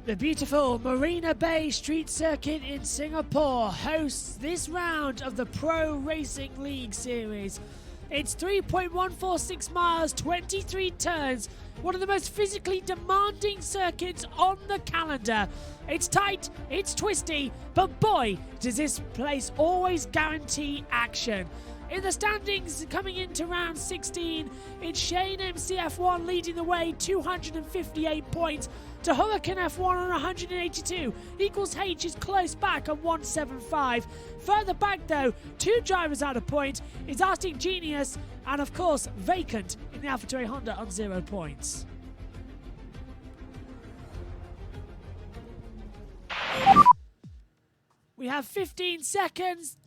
The beautiful Marina Bay Street Circuit in Singapore hosts this round of the Pro Racing League Series. It's 3.146 miles, 23 turns, one of the most physically demanding circuits on the calendar. It's tight, it's twisty, but boy, does this place always guarantee action. In the standings coming into round 16, it's Shane MCF1 leading the way, 258 points, to Hurricane F1 on 182. Equals H is close back on 175. Further back though, two drivers out of point is Arctic Genius and of course Vacant in the AlphaTauri Honda on 0 points. We have 15 seconds.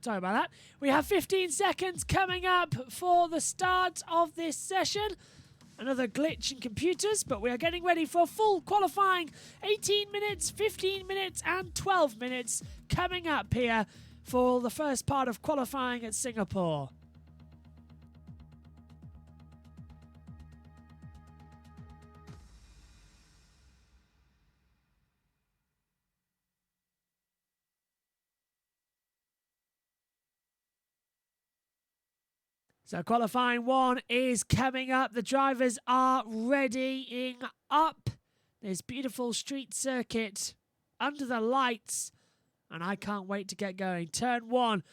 Sorry about that. We have 15 seconds coming up for the start of this session. Another glitch in computers, but we are getting ready for a full qualifying 18 minutes, 15 minutes and 12 minutes coming up here for the first part of qualifying at Singapore. So qualifying one is coming up. The drivers are readying up. This beautiful street circuit under the lights. And I can't wait to get going. Turn 1,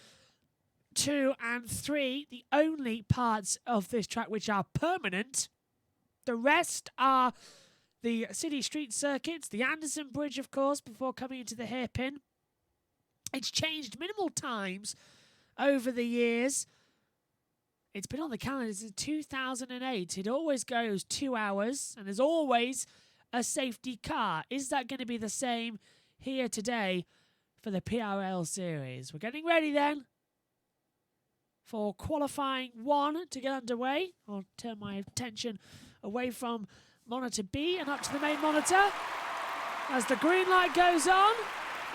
2 and 3. The only parts of this track which are permanent. The rest are the city street circuits. The Anderson Bridge, of course, before coming into the hairpin. It's changed minimal times over the years. It's been on the calendar since 2008. It always goes 2 hours, and there's always a safety car. Is that going to be the same here today for the PRL series? We're getting ready then for qualifying one to get underway. I'll turn my attention away from monitor B and up to the main monitor as the green light goes on,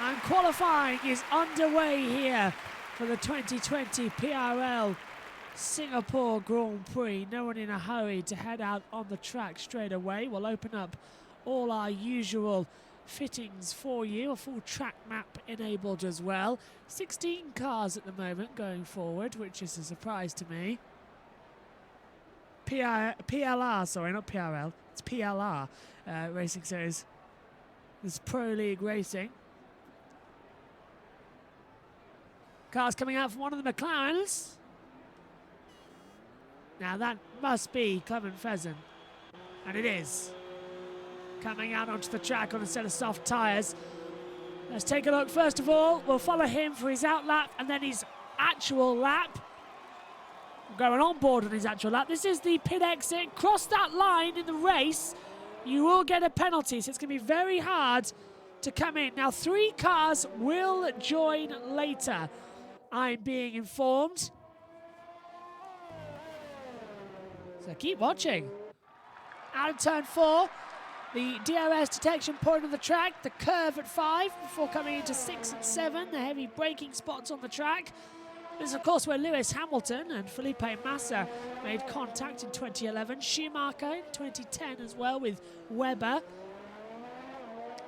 and qualifying is underway here for the 2020 PRL Singapore Grand Prix. No one in a hurry to head out on the track straight away. We'll open up all our usual fittings for you. A full track map enabled as well. 16 cars at the moment going forward, which is a surprise to me. PLR, sorry, not PRL. It's PLR Racing Series. This Pro League Racing. Cars coming out from one of the McLarens. Now that must be Clement Pheasant, and it is. Coming out onto the track on a set of soft tyres. Let's take a look. First of all, we'll follow him for his out lap and then his actual lap. Going on board on his actual lap. This is the pit exit. Cross that line in the race, you will get a penalty, so it's going to be very hard to come in. Now 3 cars will join later, I'm being informed. So keep watching. Out of turn 4, the DRS detection point on the track, the curve at 5 before coming into 6 and 7, the heavy braking spots on the track. This is of course where Lewis Hamilton and Felipe Massa made contact in 2011, Schumacher in 2010 as well with Webber.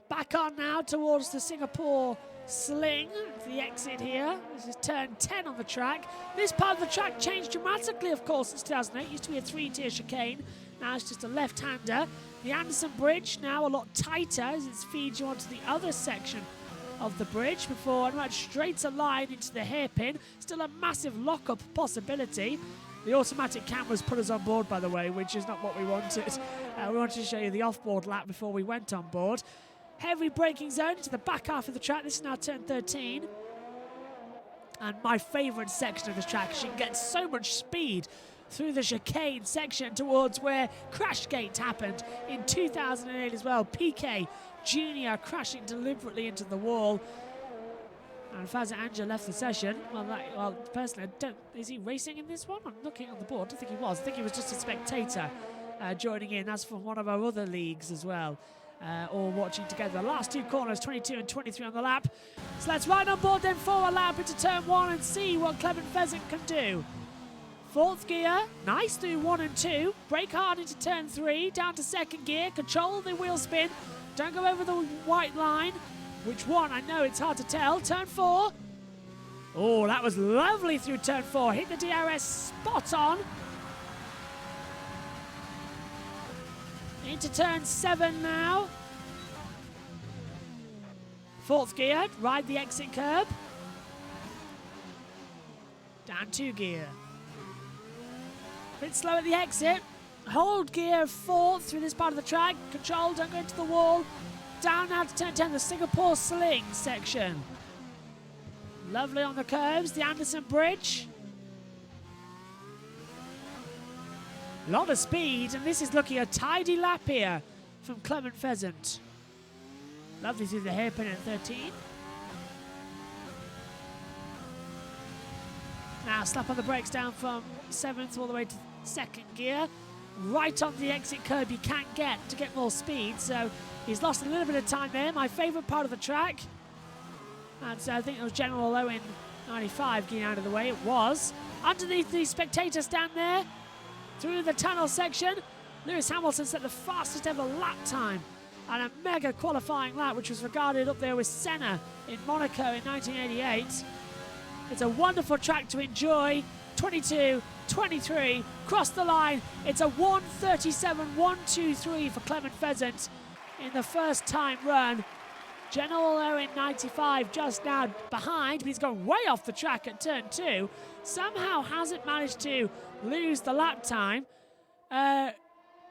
Back on now towards the Singapore Sling, the exit here. This is turn 10 on the track. This part of the track changed dramatically, of course, since 2008. It used to be a 3-tier chicane. Now it's just a left-hander. The Anderson Bridge now a lot tighter as it feeds you onto the other section of the bridge before a much straighter line into the hairpin. Still a massive lock-up possibility. The automatic cameras put us on board, by the way, which is not what we wanted. We wanted to show you the off-board lap before we went on board. Heavy braking zone into the back half of the track. This is now turn 13. And my favourite section of the track, you can get so much speed through the chicane section towards where Crashgate happened in 2008 as well. Piquet Jr. crashing deliberately into the wall. And Fazza Anja left the session. Well, personally, is he racing in this one? I'm looking on the board. I don't think he was. I think he was just a spectator joining in. That's from one of our other leagues as well. All watching together. Last 2 corners, 22 and 23 on the lap. So let's ride on board then for a lap into turn 1 and see what Clement Pheasant can do. 4th gear, nice through 1 and 2. Brake hard into turn 3, down to 2nd gear. Control the wheel spin Don't go over the white line. Which one? I know it's hard to tell. Turn 4. Oh, that was lovely through turn 4. Hit the DRS spot on. Into turn 7 now. 4th gear, ride the exit curb. Down 2 gear. Bit slow at the exit. Hold gear 4 through this part of the track. Control, don't go into the wall. Down now to turn 10, the Singapore Sling section. Lovely on the curves, the Anderson Bridge. A lot of speed, and this is looking a tidy lap here from Clement Pheasant. Lovely through the hairpin at 13. Now slap on the brakes down from 7th all the way to 2nd gear. Right on the exit curb you can't get to get more speed, so he's lost a little bit of time there. My favourite part of the track. And so I think it was General Owen 95 getting out of the way. It was. Underneath the spectator stand there, through the tunnel section, Lewis Hamilton set the fastest ever lap time and a mega qualifying lap, which was regarded up there with Senna in Monaco in 1988. It's a wonderful track to enjoy. 22, 23, cross the line. It's a 1:37.123 for Clement Pheasant in the first time run. General Owen 95 just now behind, but he's gone way off the track at turn 2. Somehow hasn't managed to lose the lap time.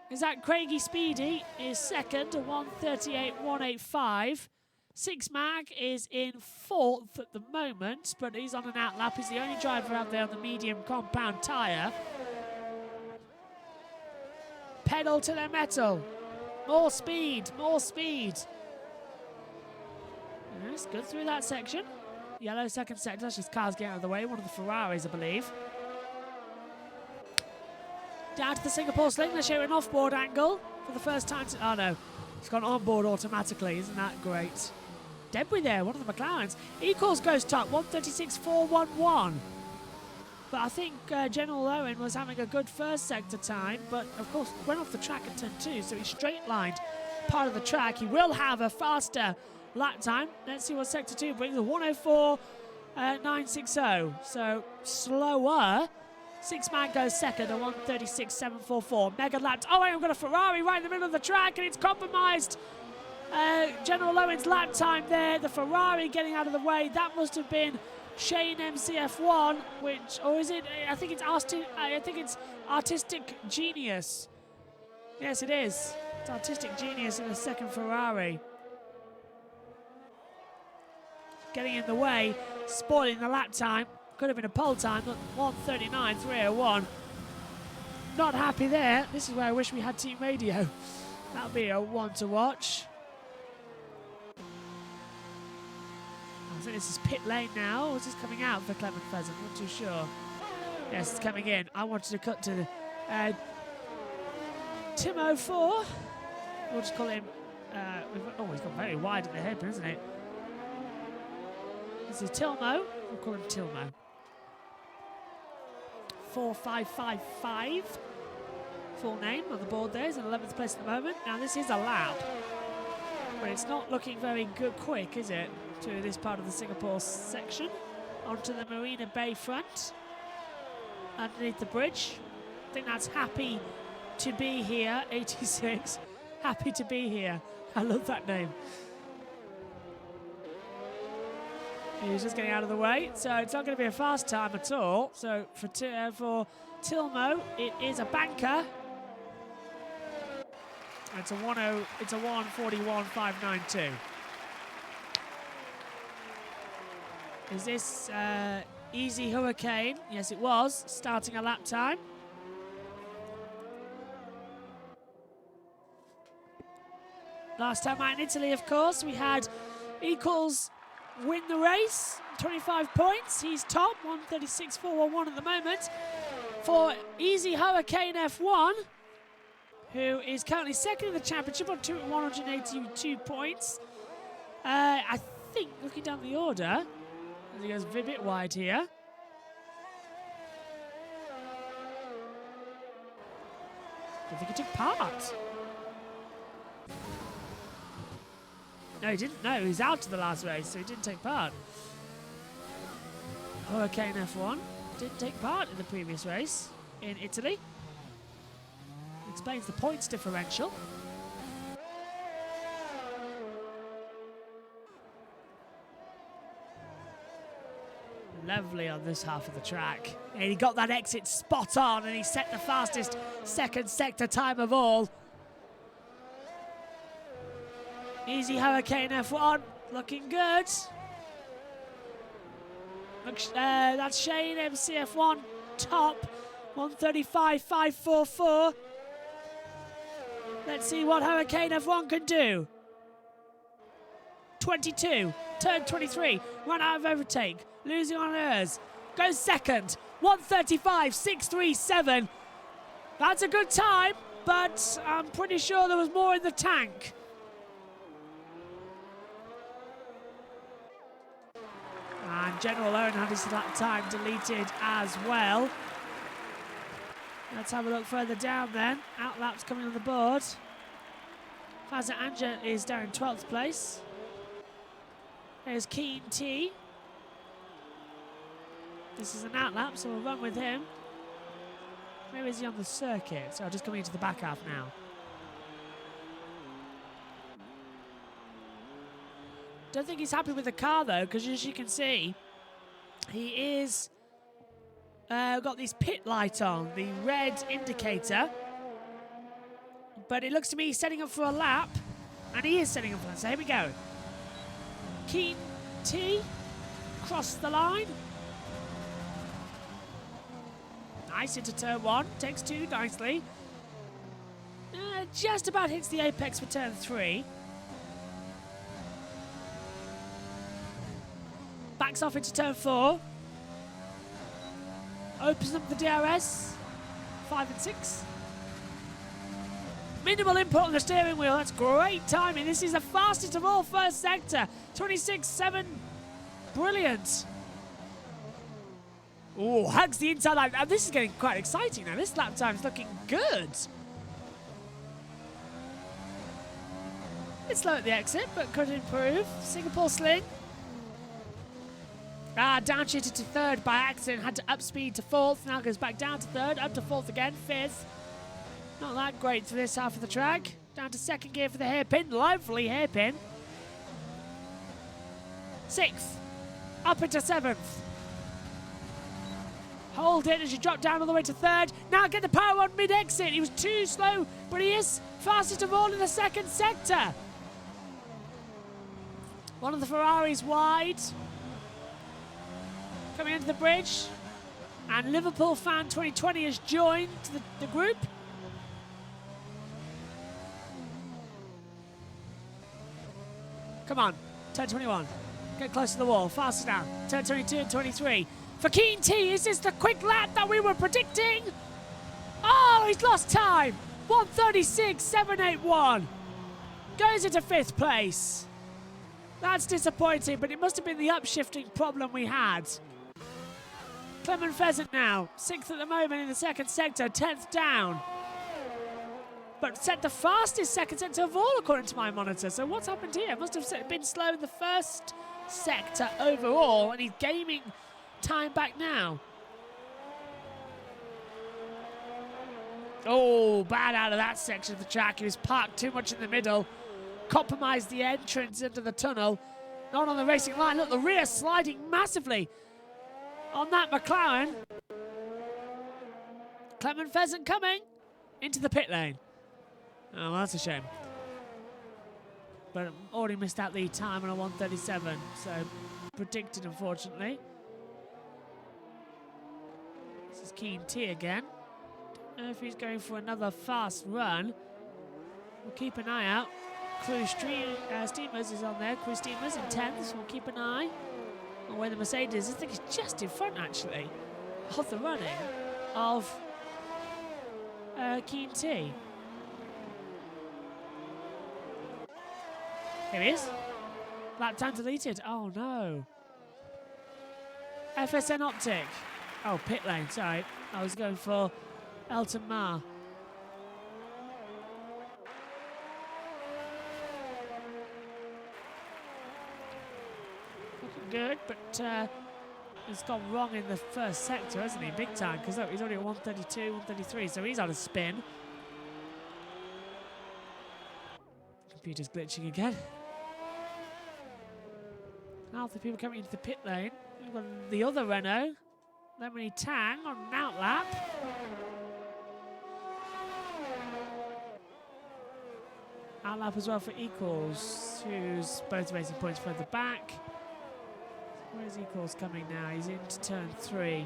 Is that Craigie Speedy is second, a 1:38.185. Six Mag is in 4th at the moment, but he's on an outlap. He's the only driver out there on the medium compound tyre. Pedal to the metal. More speed, more speed. Yes, good through that section. Yellow second sector, that's just cars getting out of the way. One of the Ferraris, I believe. Down to the Singapore Sling. They're showing an off-board angle for the first time. Oh no, it's gone on-board automatically. Isn't that great? Debris there, one of the McLarens. Equals goes top, 1:36.411. But I think General Owen was having a good first sector time, but of course went off the track at turn 2, so he straight-lined part of the track. He will have a faster lap time. Let's see what sector 2 brings. A 1:04.960. So slower. Six Man goes second, a 1:36.744. Mega lapped. Oh, wait, I've got a Ferrari right in the middle of the track, and it's compromised. General Owen's lap time there. The Ferrari getting out of the way. That must have been Shane MCF1, which, or is it? I think it's Artistic Genius. Yes, it is. It's Artistic Genius in the second Ferrari. Getting in the way, spoiling the lap time. Could have been a pole time, but 1:39.301. Not happy there. This is where I wish we had team radio. That'll be a one to watch. I think this is pit lane now, or is this coming out for Clement Pheasant? Not too sure. Yes, it's coming in. I wanted to cut to Timo 4. We'll just call him. He's got very wide at the hairpin, isn't it? This is Tilmo. We'll call him Tilmo. 4555. Full name on the board there. He's in 11th place at the moment. Now this is a lap, but it's not looking very good quick, is it? To this part of the Singapore section. Onto the Marina Bay front. Underneath the bridge. I think that's Happy to Be Here, 86. Happy to Be Here. I love that name. He's just getting out of the way, so it's not going to be a fast time at all. So for Tilmo, it is a banker. It's a 1:41.592. Is this Easy Hurricane? Yes, it was, starting a lap time. Last time out in Italy, of course, we had Equals win the race, 25 points. He's top, 1:36.411 at the moment. For Easy Hurricane F1, who is currently second in the championship on 182 points. I think, looking down the order, he goes a bit wide here. I think he took part. No, he didn't. No, he was out of the last race, so he didn't take part. Hurricane F1 didn't take part in the previous race in Italy. Explains the points differential. Lovely on this half of the track. And he got that exit spot on, and he set the fastest second sector time of all. Easy Hurricane F1, looking good. That's Shane MCF1 top, 135.544. Let's see what Hurricane F1 can do. 22, turn 23, run out of overtake, losing on hers. Goes second, 135.637. That's a good time, but I'm pretty sure there was more in the tank. And General Owen had his time deleted as well. Let's have a look further down then. Outlaps coming on the board. Fazza Anja is down in 12th place. There's Keen T. This is an outlap, so we'll run with him. Where is he on the circuit? So just coming into the back half now. Don't think he's happy with the car though, because as you can see, he is got this pit light on, the red indicator. But it looks to me he's setting up for a lap, and he is setting up for that. So here we go. Keen T, cross the line. Nice into turn 1, takes 2 nicely. Just about hits the apex for turn 3. Backs off into turn 4. Opens up the DRS. 5 and 6. Minimal input on the steering wheel. That's great timing. This is the fastest of all first sector. 26.7. Brilliant. Oh, hugs the inside line. This is getting quite exciting now. This lap time's looking good. It's slow at the exit, but could improve. Singapore Sling. Downshifted to 3rd by accident. Had to up speed to 4th. Now goes back down to 3rd. Up to 4th again. 5th. Not that great for this half of the track. Down to 2nd gear for the hairpin. Lovely hairpin. 6th. Up into 7th. Hold it as you drop down all the way to 3rd. Now get the power on mid-exit. He was too slow, but he is fastest of all in the 2nd sector. One of the Ferraris wide. Coming into the bridge. And Liverpool Fan 2020 has joined the group. Come on, turn 21. Get close to the wall, faster down. Turn 22 and 23. For Keen T, is this the quick lap that we were predicting? Oh, he's lost time. 136.781. Goes into 5th place. That's disappointing, but it must have been the upshifting problem we had. Clement Pheasant now, 6th at the moment in the 2nd sector, 10th down. But set the fastest 2nd sector of all, according to my monitor. So what's happened here? Must have been slow in the 1st sector overall, and he's gaming time back now. Oh, bad out of that section of the track. He was parked too much in the middle. Compromised the entrance into the tunnel. Not on the racing line. Look, the rear sliding massively on that McLaren. Clement Pheasant coming into the pit lane. Oh, well, that's a shame. But already missed out the time on a 137, so predicted, unfortunately. This is Keen T again. Don't know if he's going for another fast run. We'll keep an eye out. Cruise Steamers is on there. Cruise Steamers in 10th, so we'll keep an eye on where the Mercedes is. I think it's just in front, actually, of the running of Keen T. Here he is. Lap time deleted. Oh, no. FSN Optic. Oh, pit lane, sorry. I was going for Elton Ma. good, but he's gone wrong in the first sector, hasn't he? Big time, because look, he's only at 132, 133, so he's on a spin. Computer's glitching again. Healthy people coming into the pit lane. We've got the other Renault, Lemony Tang, on an outlap. Outlap as well for Equals, who's both racing points further back. Where's Equals coming now? He's into turn 3.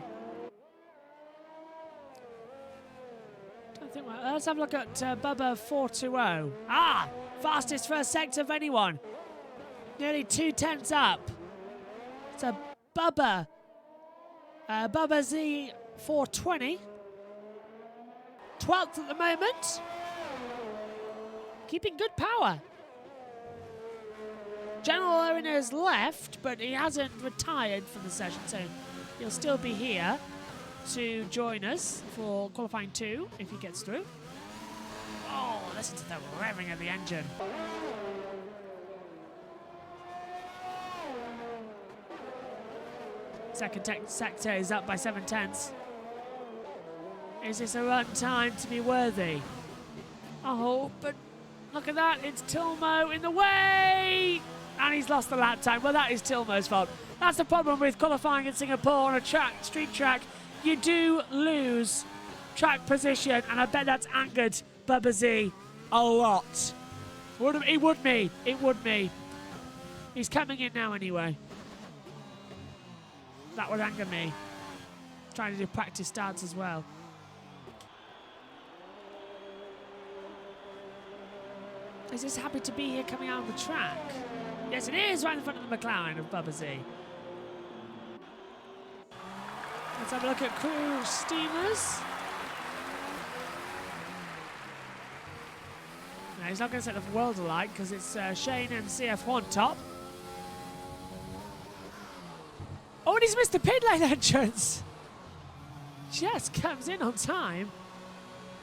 Don't think. Let's have a look at Bubba 420. Ah, fastest first sector of anyone. Nearly 2 tenths up. So Bubba Z 420. 12th at the moment. Keeping good power. General Owen has left, but he hasn't retired from the session, so he'll still be here to join us for qualifying 2 if he gets through. Oh, listen to the revving of the engine. Second sector is up by 7 tenths. Is this a run time to be worthy? Oh, but look at that, it's Tilmo in the way! And he's lost the lap time. Well, that is Tilmo's fault. That's the problem with qualifying in Singapore on a street track. You do lose track position, and I bet that's angered Bubba Z a lot. It would me. He's coming in now anyway. That would anger me. Trying to do practice starts as well. Is this happy to be here coming out of the track? Yes, it is, right in front of the McLaren of Bubba Z. Let's have a look at Crew Steamers. No, he's not going to set the world alight because it's Shane and CF1 top. Oh, and he's missed the pit lane entrance. Just comes in on time.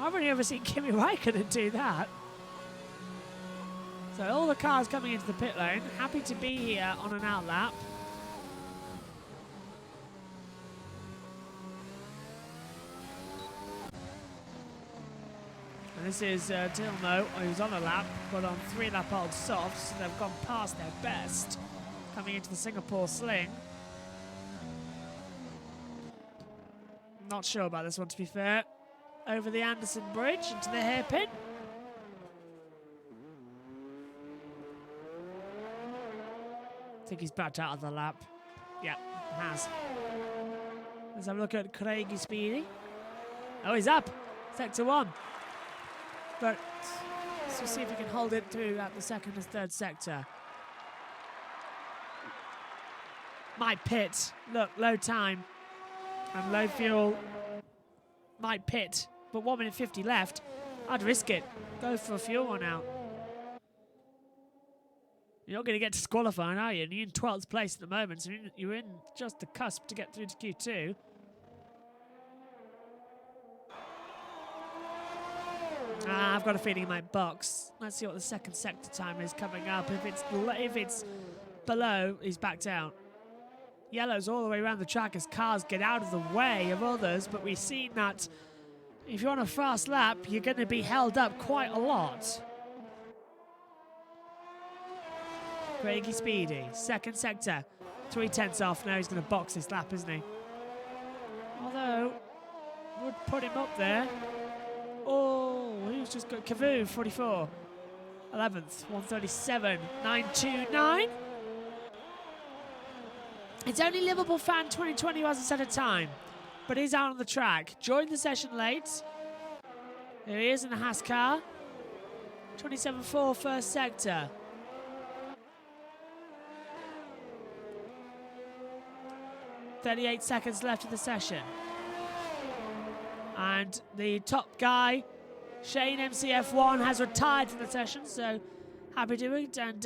I've only ever seen Kimi Raikkonen do that. So all the cars coming into the pit lane, happy to be here on an outlap. And this is Tilmo, who's on a lap, but on 3-lap-old softs, so they've gone past their best, coming into the Singapore sling. Not sure about this one, to be fair. Over the Anderson Bridge into the hairpin. I think he's backed out of the lap. Yeah, has. Let's have a look at Craigie Speedy. Oh, he's up. Sector 1. But let's see if he can hold it through at the second and third sector. Might pit. Look, low time and low fuel. Might pit. But 1 minute 50 left. I'd risk it. Go for a fuel one out. You're not going to get to qualifying, are you? And you're in 12th place at the moment, so you're in just the cusp to get through to Q2. I've got a feeling he might box. Let's see what the second sector time is coming up. If it's below, he's backed out. Yellow's all the way around the track as cars get out of the way of others, but we've seen that if you're on a fast lap, you're going to be held up quite a lot. Craigie Speedy, second sector, 3 tenths off. Now he's going to box this lap, isn't he? Although, would put him up there. Oh, he's just got Kavoo, 44. 11th, 137, 929. It's only Liverpool Fan 2020 who hasn't set a time, but he's out on the track. Joined the session late. There he is in the Haas car. 27.4 first sector. .38 seconds left of the session. And the top guy, Shane MCF1, has retired from the session, so happy to do it. And,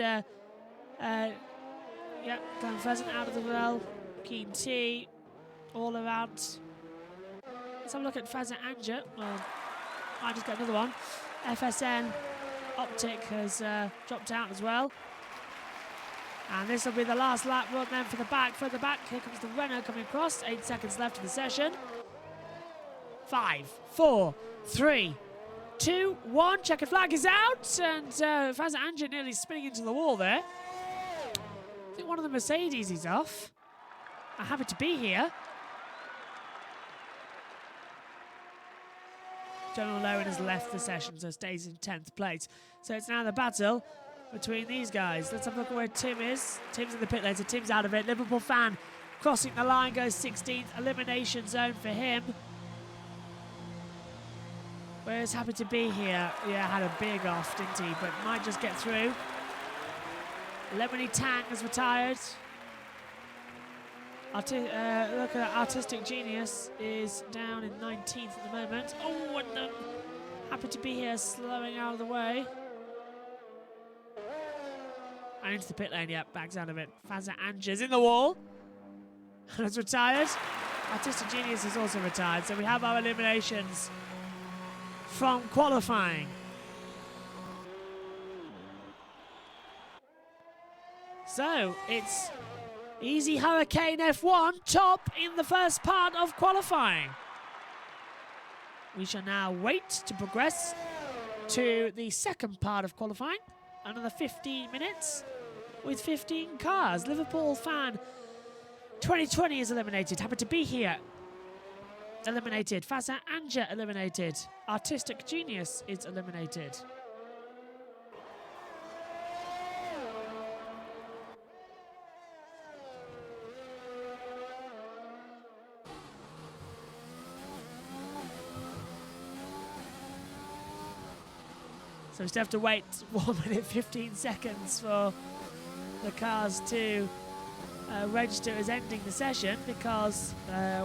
yeah, Glenn Pheasant out of the well. Keen T, all around. Let's have a look at Pheasant Anger. Well, I just got another one. FSN Optic has dropped out as well. And this will be the last lap run then for the back. Further back, here comes the Renault coming across. 8 seconds left in the session. 5, 4, 3, 2, 1. Checkered flag is out. And Fazza Angia nearly spinning into the wall there. I think one of the Mercedes is off. I'm happy to be here. General Lowen has left the session, so stays in 10th place. So it's now the battle between these guys. Let's have a look at where Tim is. Tim's in the pit lane, so Tim's out of it. Liverpool fan crossing the line, goes 16th. Elimination zone for him. Whereas happy to be here. Yeah, had a big off, didn't he? But might just get through. Lemony Tang has retired. Look at Artistic Genius is down in 19th at the moment. Oh, and happy to be here, slowing out of the way. And into the pit lane, yep, backs out of it. Fazza Angia's in the wall. And has retired. Artistic Genius is also retired. So we have our eliminations from qualifying. So it's Easy Hurricane F1 top in the first part of qualifying. We shall now wait to progress to the second part of qualifying. Another 15 minutes with 15 cars. Liverpool fan 2020 is eliminated. Happy to be here. Eliminated. Fazza Angia eliminated. Artistic Genius is eliminated. So we still have to wait 1 minute 15 seconds for the cars to register as ending the session, because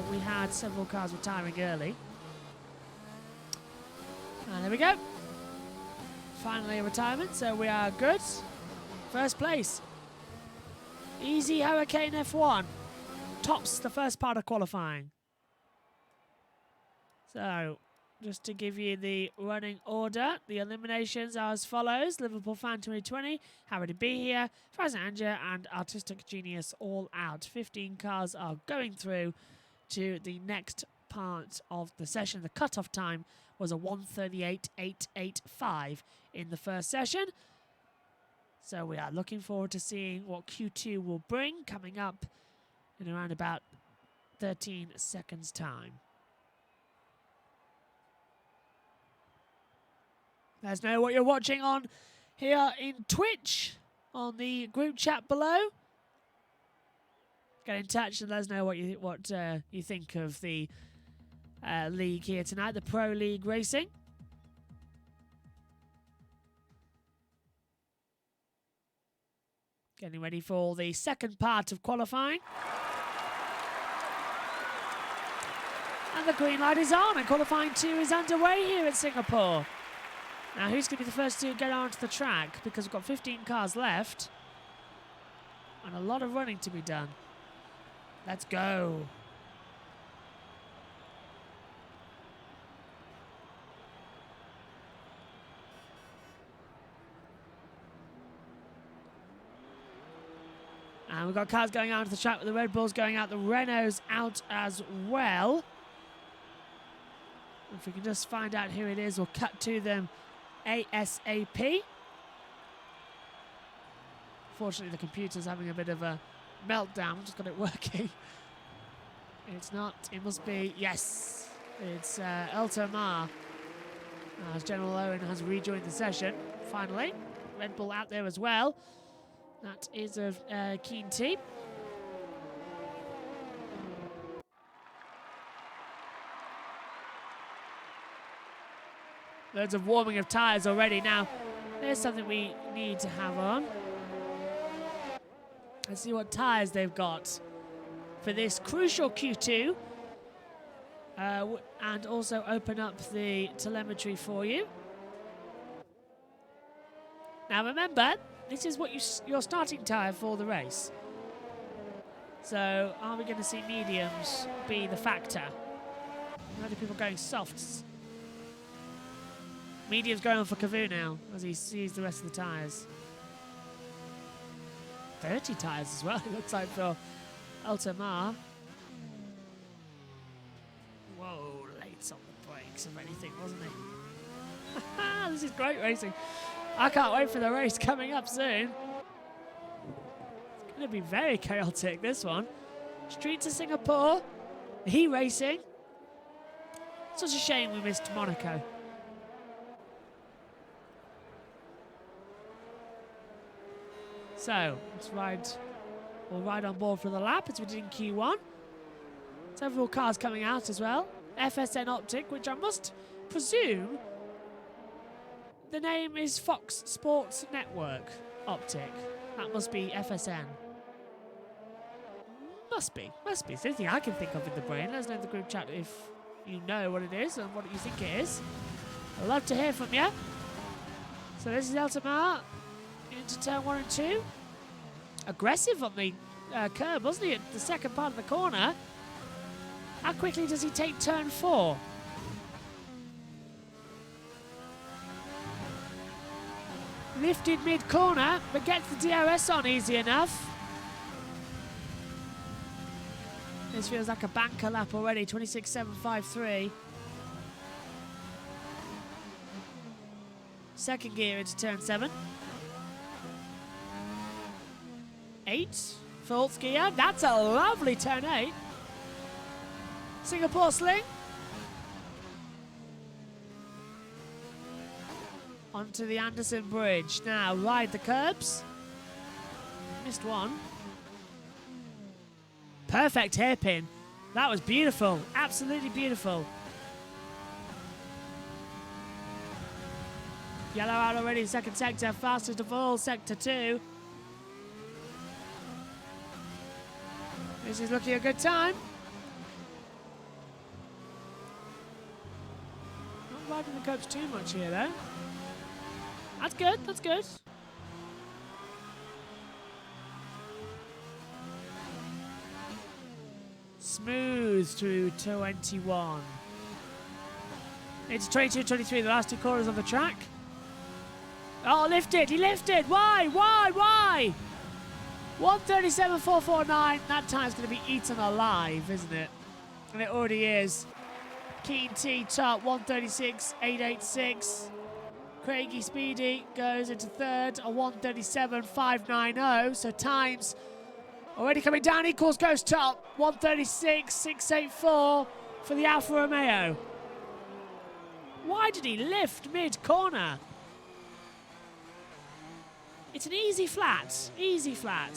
we had several cars retiring early. And there we go. Finally a retirement, so we are good. First place. Easy Hurricane F1 tops the first part of qualifying. So, just to give you the running order, the eliminations are as follows. Liverpool fan 2020, happy to be here. Fazza Angia and Artistic Genius all out. 15 cars are going through to the next part of the session. The cut-off time was a 1:38.885 in the first session. So we are looking forward to seeing what Q2 will bring coming up in around about 13 seconds time. Let us know what you're watching on here in Twitch, on the group chat below. Get in touch and let us know what you think of the league here tonight, the Pro League Racing. Getting ready for the second part of qualifying. And the green light is on, and qualifying 2 is underway here at Singapore. Now, who's going to be the first to get onto the track? Because we've got 15 cars left. And a lot of running to be done. Let's go. And we've got cars going out onto the track with the Red Bulls going out, the Renaults out as well. If we can just find out who it is, we'll cut to them ASAP. Fortunately, the computer's having a bit of a meltdown. Just got it working. It's not. It must be. Yes. It's Elton Ma. As General Owen has rejoined the session. Finally. Red Bull out there as well. That is a keen team. Loads of warming of tyres already. Now, there's something we need to have on. Let's see what tyres they've got for this crucial Q2. And also open up the telemetry for you. Now remember, this is what your starting tyre for the race. So, are we going to see mediums be the factor? A lot of people going softs. Medium's going on for Cavu now, as he sees the rest of the tyres. 30 tyres as well, it looks like, for Altamar. Whoa, late on the brakes, if anything, wasn't he? This is great racing. I can't wait for the race coming up soon. It's going to be very chaotic, this one. Streets of Singapore. He racing. Such a shame we missed Monaco. So, we'll ride on board for the lap as we did in Q1. Several cars coming out as well. FSN Optic, which I must presume the name is Fox Sports Network Optic. That must be FSN. Must be. It's the only thing I can think of in the brain. Let us know in the group chat if you know what it is and what you think it is. I'd love to hear from you. So this is Altamar into turn 1 and 2. Aggressive on the curb, wasn't he, at the second part of the corner? How quickly does he take turn 4? Lifted mid-corner, but gets the DRS on easy enough. This feels like a banker lap already, 26.753. Second gear into turn 7. 8, fourth gear, that's a lovely turn 8. Singapore sling. Onto the Anderson Bridge. Now ride the curbs. Missed one. Perfect hairpin. That was beautiful. Absolutely beautiful. Yellow out already in second sector. Fastest of all, sector 2. This is looking a good time. Not riding the curbs too much here though. That's good, that's good. Smooth through 21. Into 22, 23, the last 2 corners of the track. Oh, lifted, he lifted. Why? 137.449. That time's going to be eaten alive, isn't it? And it already is. Keen T top 136.886. Craigie Speedy goes into third, a 137.590. So times already coming down. Equals goes top 136.684 for the Alfa Romeo. Why did he lift mid-corner? It's an easy flat. Easy flat.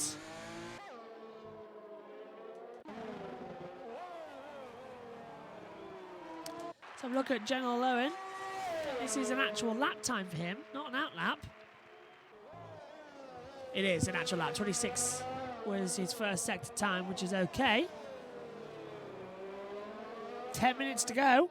Let's have a look at General Owen. This is an actual lap time for him, not an out lap. It is an actual lap. 26 was his first sector time, which is okay. 10 minutes to go.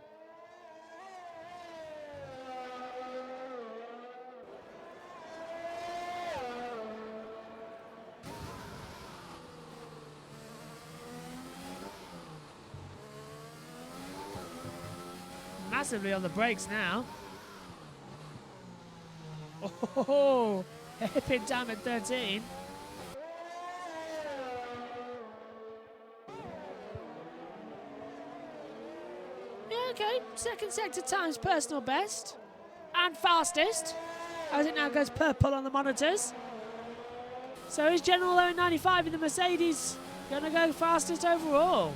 Massively on the brakes now. Oh, hairpin down at 13. Yeah, okay. Second sector times personal best and fastest, as it now goes purple on the monitors. So is General Owen 95 in the Mercedes going to go fastest overall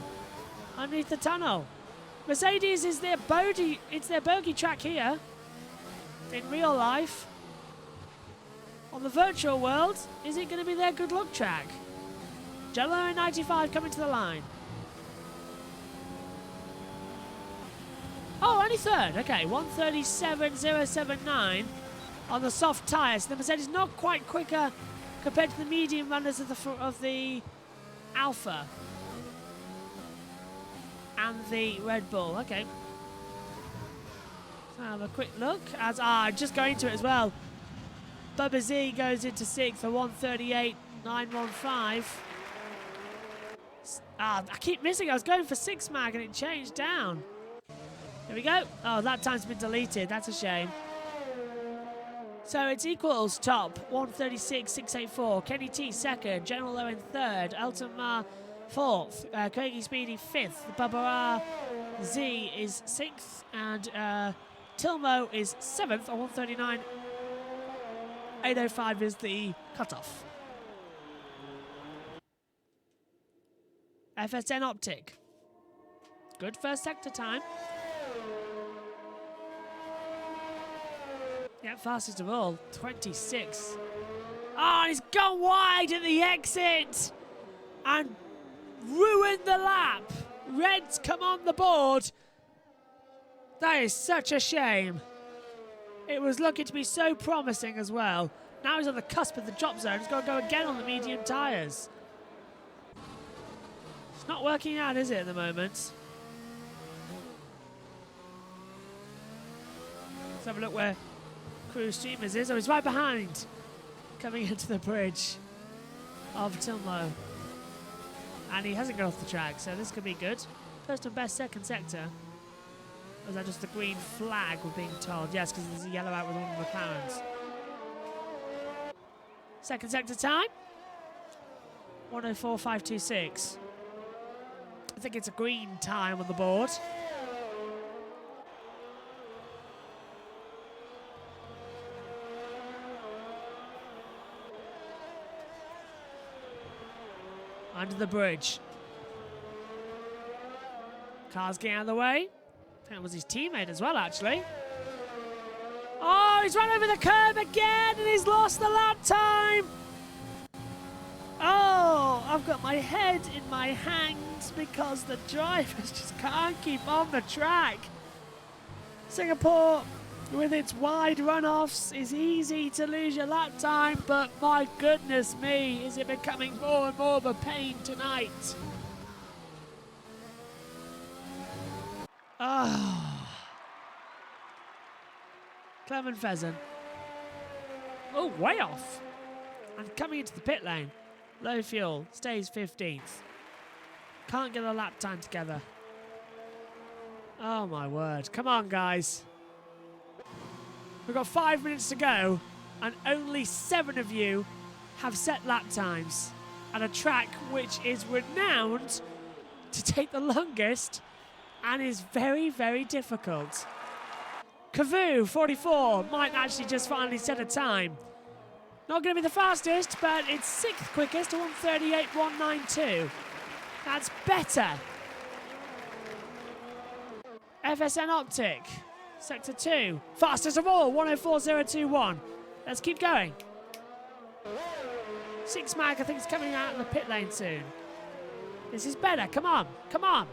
underneath the tunnel? Mercedes is their bogey. It's their bogey track here. In real life, on the virtual world, is it going to be their good luck track? General Owen 95 coming to the line. Oh, only third. Okay, 137.079 on the soft tyres. The Mercedes not quite quicker compared to the medium runners of the Alpha and the Red Bull. Okay. So have a quick look. Just going to it as well. Bubba Z goes into 6th for 138.915. I keep missing. I was going for 6 mag and it changed down. Here we go. Oh, that time's been deleted. That's a shame. So it's equals top, 136.684. Kenny T second, General Owen third, Elton Ma fourth, Craigie Speedy fifth, Barbara Z is sixth, and Tilmo is seventh on 139.805 is the cutoff. FSN Optic. Good first sector time. Yeah, fastest of all, 26. Oh, he's gone wide at the exit and ruined the lap. Reds come on the board. That is such a shame. It was looking to be so promising as well. Now he's on the cusp of the drop zone. He's got to go again on the medium tyres. It's not working out, is it, at the moment? Let's have a look where Crew Streamers is. Oh, he's right behind, coming into the bridge of Tilmo. And he hasn't got off the track, so this could be good. First and best second sector. Or was that just the green flag we're being told? Yes, because there's a yellow out with all the McLarens. Second sector time. 1:04.526. I think it's a green time on the board. Under the bridge. Cars getting out of the way. I think that was his teammate as well, actually. Oh, he's run over the curb again and he's lost the lap time. Oh, I've got my head in my hands because the drivers just can't keep on the track. Singapore, with its wide runoffs, is easy to lose your lap time, but my goodness me, is it becoming more and more of a pain tonight. Oh. Clement Pheasant. Oh, way off. And coming into the pit lane. Low fuel, stays 15th. Can't get a lap time together. Oh my word. Come on, guys. We've got 5 minutes to go, and only 7 of you have set lap times at a track which is renowned to take the longest and is very, very difficult. Kavoo, 44, might actually just finally set a time. Not going to be the fastest, but it's 6th quickest to 1:38.192. That's better. FSN Optic, Sector 2, fastest of all, 1:04.021. Let's keep going. 6 Mag, I think, is coming out of the pit lane soon. This is better. Come on, come on.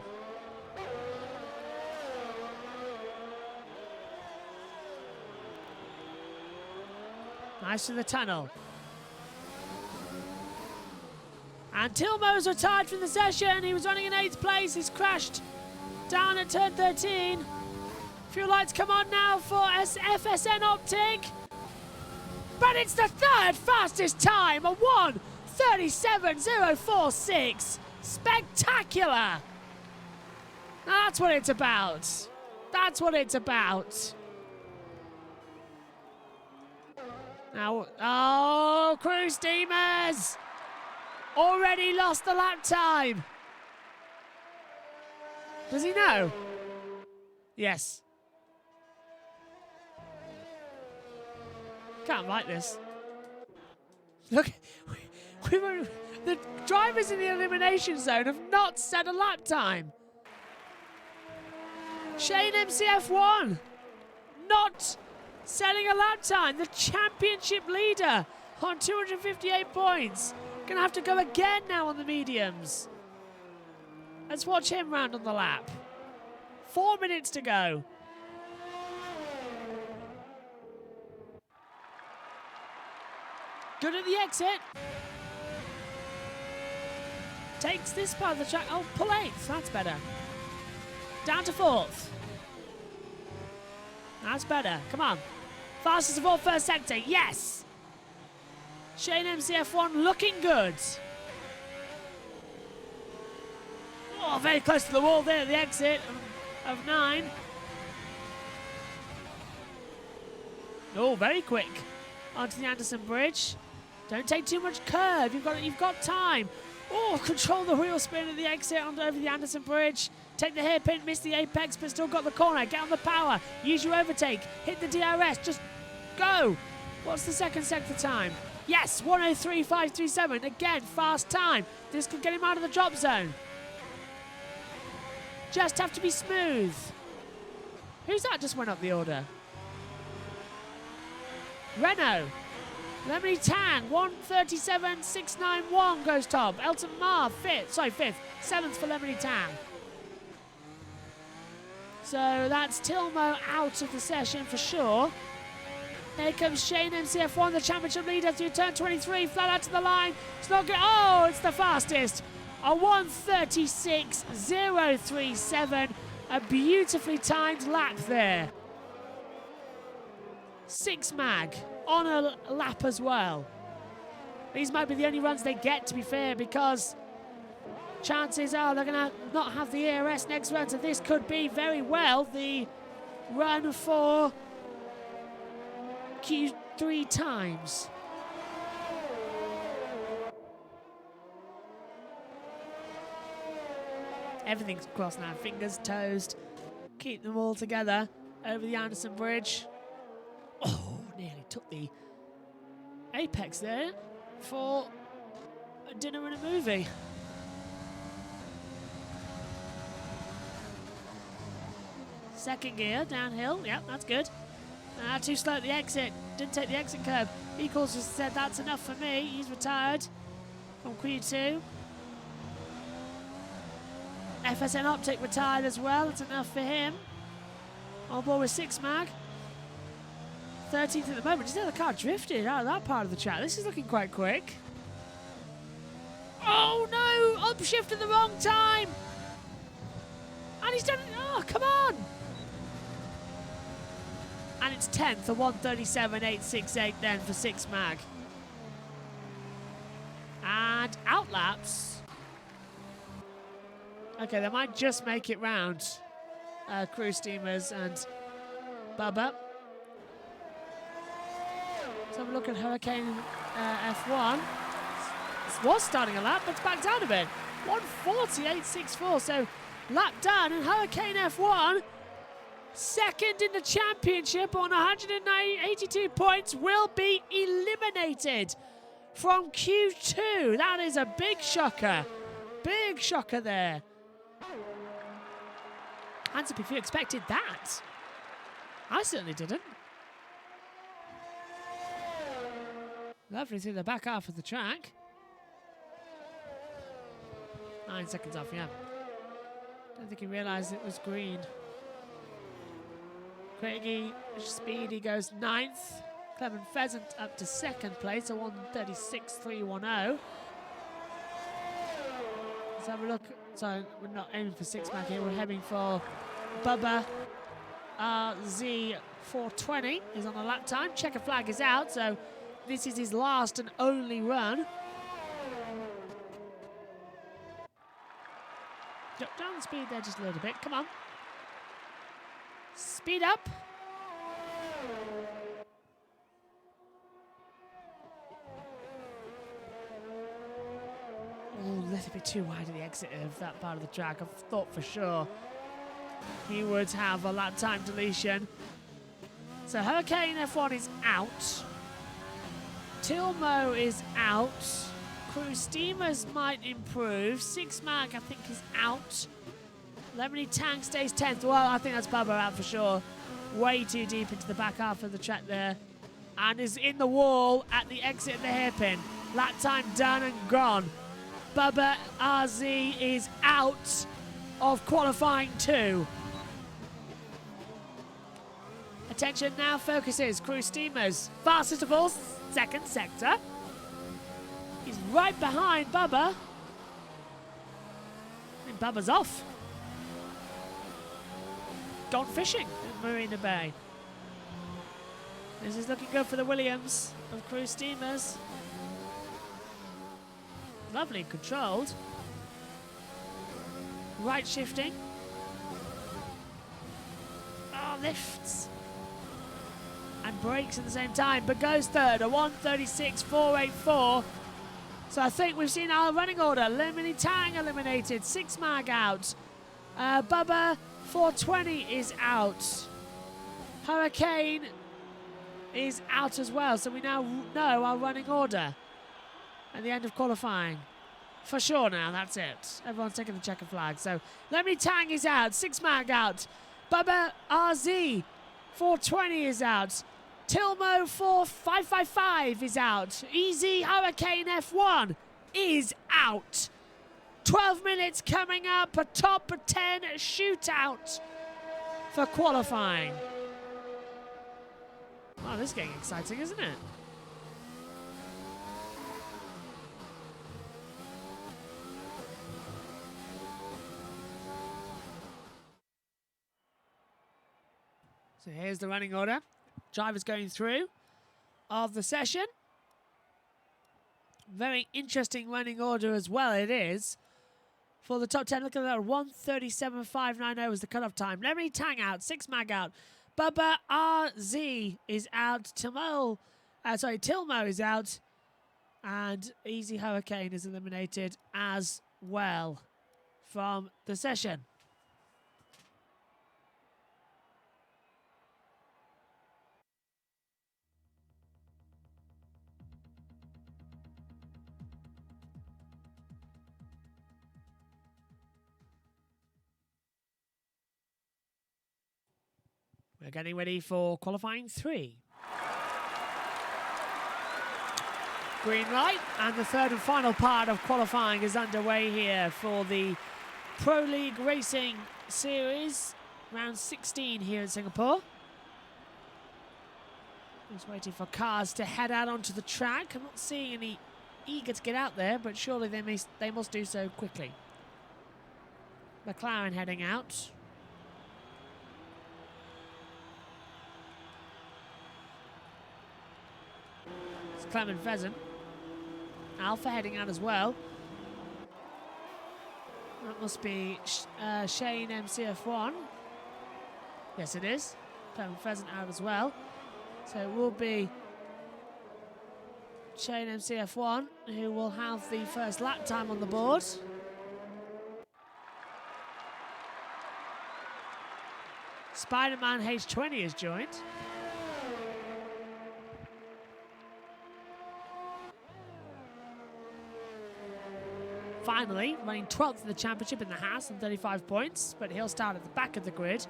Nice to the tunnel. And Tilmo's retired from the session. He was running in 8th place. He's crashed down at turn 13. Fuel lights come on now for FSN Optic. But it's the 3rd fastest time, a 1:37.046. Spectacular. That's what it's about. That's what it's about. Now, oh, Crew Steamers already lost the lap time. Does he know? Yes. Can't like this. Look, the drivers in the elimination zone have not set a lap time. Shane MCF1 not setting a lap time. The championship leader on 258 points. Gonna have to go again now on the mediums. Let's watch him round on the lap. 4 minutes to go. Good at the exit. Takes this part of the track. Oh, pull 8th. That's better. Down to 4th. That's better. Come on. Fastest of all, first sector. Yes. Shane MCF1 looking good. Oh, very close to the wall there at the exit of 9. Oh, very quick. onto the Anderson Bridge. Don't take too much curve. You've got time. Oh, control the wheel spin at the exit over the Anderson Bridge. Take the hairpin, miss the apex, but still got the corner. Get on the power. Use your overtake. Hit the DRS. Just go. What's the second sector time? Yes, 1:03.537. Again, fast time. This could get him out of the drop zone. Just have to be smooth. Who's that just went up the order? Renault. Lemony Tang, 1:37.691 goes top. Elton Ma, fifth. 7th for Lemony Tang. So that's Tilmo out of the session for sure. Here comes Shane MCF1, the championship leader through turn 23, flat out to the line. It's not good. Oh, it's the fastest. A 1:36.037. A beautifully timed lap there. 6 mag on a lap as well. These might be the only runs they get, to be fair, because chances are they're going to not have the ERS next run, so this could be very well the run for Q3 times. Everything's crossed now, fingers, toes. Keep them all together over the Anderson Bridge. Oh, nearly took the apex there for a dinner and a movie. Second gear, downhill. Yep, that's good. Too slow at the exit. Didn't take the exit curve. Equals just said, that's enough for me. He's retired from Q2. FSN Optic retired as well. That's enough for him. On board with 6 mag. 13th at the moment. Just the car drifted out of that part of the track. This is looking quite quick. Oh no! Upshift at the wrong time! And he's done it. Oh, come on! And it's 10th, a 1:37.868 then for 6 mag. And outlaps. Okay, they might just make it round. Crew Steamers and Bubba. Let's have a look at Hurricane F1. This was starting a lap, but it's back down a bit. 1:48.64, so lap done, and Hurricane F1, second in the championship on 182 points, will be eliminated from Q2. That is a big shocker. Big shocker there. Hands up if you expected that. I certainly didn't. Lovely through the back half of the track. 9 seconds off, yeah. Don't think he realised it was green. Craigie Speedy goes 9th. Clement Pheasant up to 2nd place, a 1:36.310. Let's have a look. So we're not aiming for 6 mag here, we're heading for Bubba Z420 is on the lap time. Checker flag is out, so this is his last and only run. Drop down the speed there just a little bit, come on. Speed up. Oh, a little bit too wide at the exit of that part of the track. I thought for sure he would have a lap time deletion. So Hurricane F1 is out. Tilmo is out. Crew Steamers might improve. 6 mag, I think, is out. Lemony Tang stays 10th. Well, I think that's Bubba out for sure. Way too deep into the back half of the track there. And is in the wall at the exit of the hairpin. Lap time done and gone. Bubba RZ is out of qualifying 2. Attention now focuses. Crew Steamers. Fastest of all, 2nd sector. He's right behind Bubba. I think Bubba's off. Gone fishing at Marina Bay. This is looking good for the Williams of Crew Steamers. Lovely controlled. Right shifting. Oh, lifts. and brakes at the same time, but goes third, a 1:36.484. So I think we've seen our running order. Lemony Tang eliminated, 6 mag out. Bubba 420 is out. Hurricane is out as well, so we now know our running order at the end of qualifying. For sure now, that's it. Everyone's taking the checker flag. So Lemony Tang is out, 6 mag out. Bubba RZ 420 is out. Tilmo 4555 is out. Easy Hurricane F1 is out. 12 minutes coming up, a top 10 shootout for qualifying. Oh, this is getting exciting, isn't it? So here's the running order. Drivers going through of the session. Very interesting running order as well it is. For the top 10, look at that, 1:37.590 was the cutoff time. Lemony Tang out, 6 mag out. Bubba RZ is out. Tilmo is out. And Easy Hurricane is eliminated as well from the session. We're getting ready for qualifying 3. Green light, and the third and final part of qualifying is underway here for the Pro League Racing Series, round 16 here in Singapore. Just waiting for cars to head out onto the track. I'm not seeing any eager to get out there, but surely they must do so quickly. McLaren heading out. Clement Pheasant. Alpha heading out as well. That must be Shane MCF1. Yes, it is. Clement Pheasant out as well. So it will be Shane MCF1 who will have the first lap time on the board. Spider-Man H20 has joined. Finally, running 12th in the championship in the Haas on 35 points, but he'll start at the back of the grid.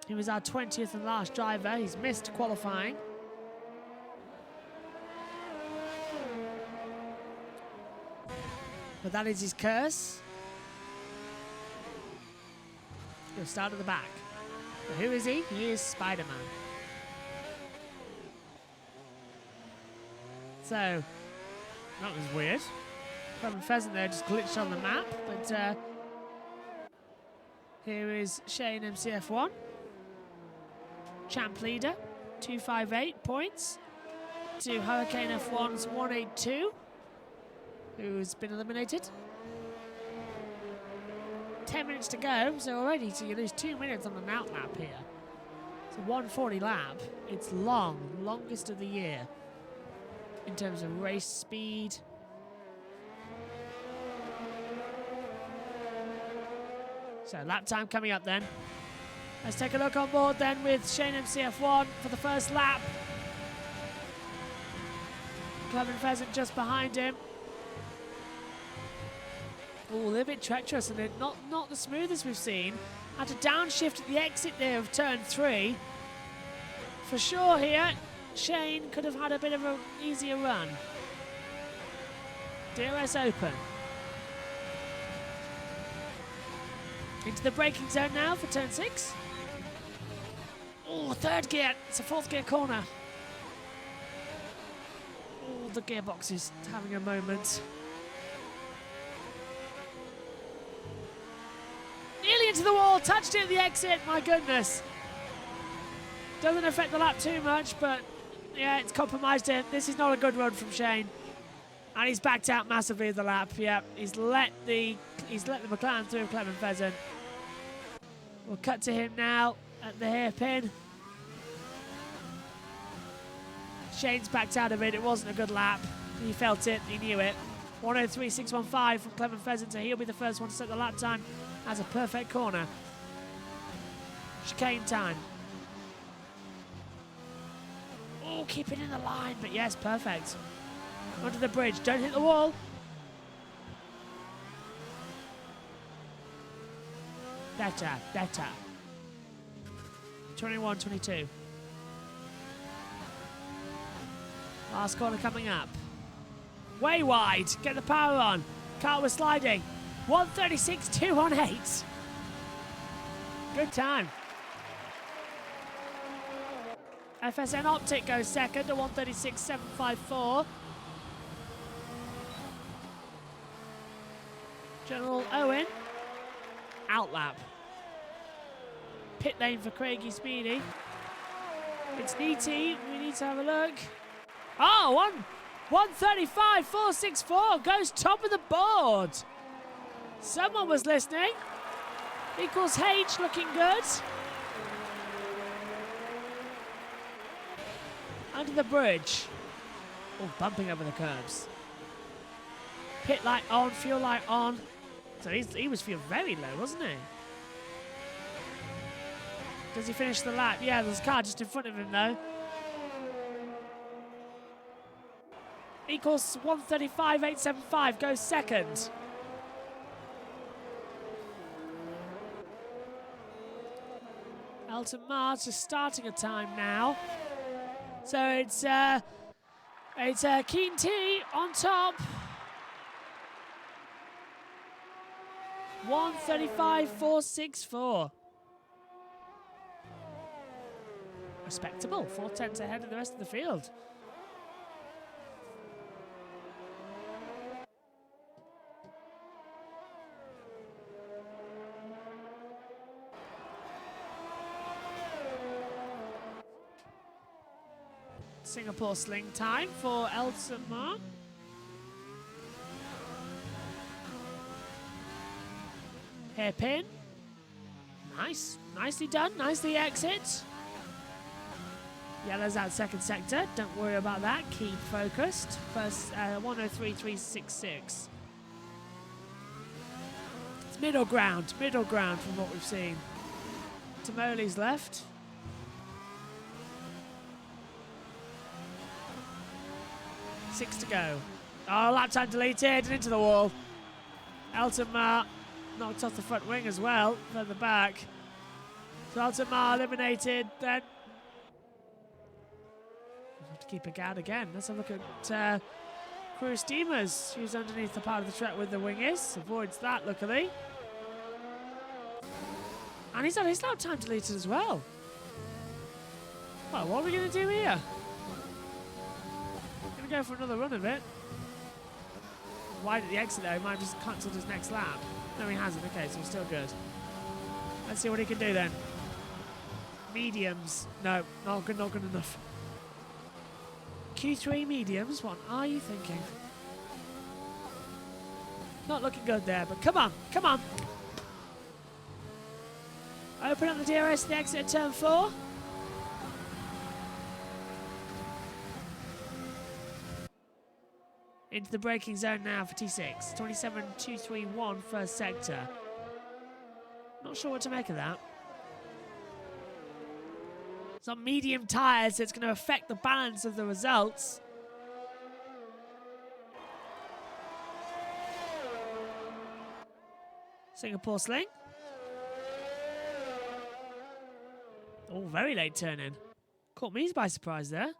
He was our 20th and last driver. He's missed qualifying. But that is his curse. He'll start at the back. But who is he? He is Spider-Man. So, that was weird. Clement Pheasant there just glitched on the map, but here is Shane MCF1. Champ leader, 258 points to Hurricane F1's 182, who's been eliminated. 10 minutes to go, so already so you lose 2 minutes on the out lap here. It's a 140 lap. It's long, longest of the year in terms of race speed. So lap time coming up then. Let's take a look on board then with Shane MCF1 for the first lap. Clement Pheasant just behind him. Oh, a little bit treacherous, and not the smoothest we've seen. Had to downshift at the exit there of turn 3. For sure here, Shane could have had a bit of an easier run. DRS open. Into the braking zone now for turn 6. Oh, third gear. It's a fourth gear corner. Oh, the gearbox is having a moment. Nearly into the wall. Touched it at the exit. My goodness. Doesn't affect the lap too much, but yeah, it's compromised him. This is not a good run from Shane. And he's backed out massively in the lap. Yeah, he's let the McLaren through Clement Pheasant. We'll cut to him now at the hairpin. Shane's backed out of it. It wasn't a good lap. He felt it. He knew it. 1:03.615 from Clement Pheasant. He'll be the first one to set the lap time as a perfect corner. Chicane time. Oh, keep it in the line, but yes, perfect. Onto the bridge. Don't hit the wall. Better, better. 21-22. Last corner coming up. Way wide. Get the power on. Car was sliding. 1:36.218. Good time. FSN Optic goes second at 1:36.754. General Owen. Outlap. Pit lane for Craigie Speedy. It's DT. We need to have a look. Oh, 1:35.464 goes top of the board. Someone was listening. Equals H looking good. Under the bridge. Oh, bumping over the curbs. Pit light on, fuel light on. So he was feeling very low, wasn't he? Does he finish the lap? Yeah, there's a car just in front of him though. Equals 1:35.875, goes second. Elton Mars just starting a time now. So it's Keen T on top. 1:35.464. Respectable, 4/10 ahead of the rest of the field. Singapore sling time for Elton Mar. Hairpin. Nice. Nicely done. Nicely exit. Yellow's out second sector. Don't worry about that. Keep focused. First 1:03.366. It's middle ground from what we've seen. Tamoli's left. Six to go. Oh, lap time deleted and into the wall. Elton Mar knocked off the front wing as well, further back. So Elton Mar eliminated, then we'll have to keep a guard again. Let's have a look at Crew Steamers, who's underneath the part of the track with the wing is. Avoids that, luckily. And he's had his lap time deleted as well. Well, what are we going to do here? Going to go for another run of it. Wide at the exit though, he might have just cancelled his next lap. No, he hasn't. Okay, so he's still good. Let's see what he can do then. Mediums. No, not good enough. Q3 mediums, what are you thinking? Not looking good there, but come on, come on. Open up the DRS, the exit at turn 4. Into the braking zone now for T6. 27.231 first sector. Not sure what to make of that. It's on medium tyres, so it's going to affect the balance of the results. Singapore sling. Oh, very late turn in. Caught me by surprise there.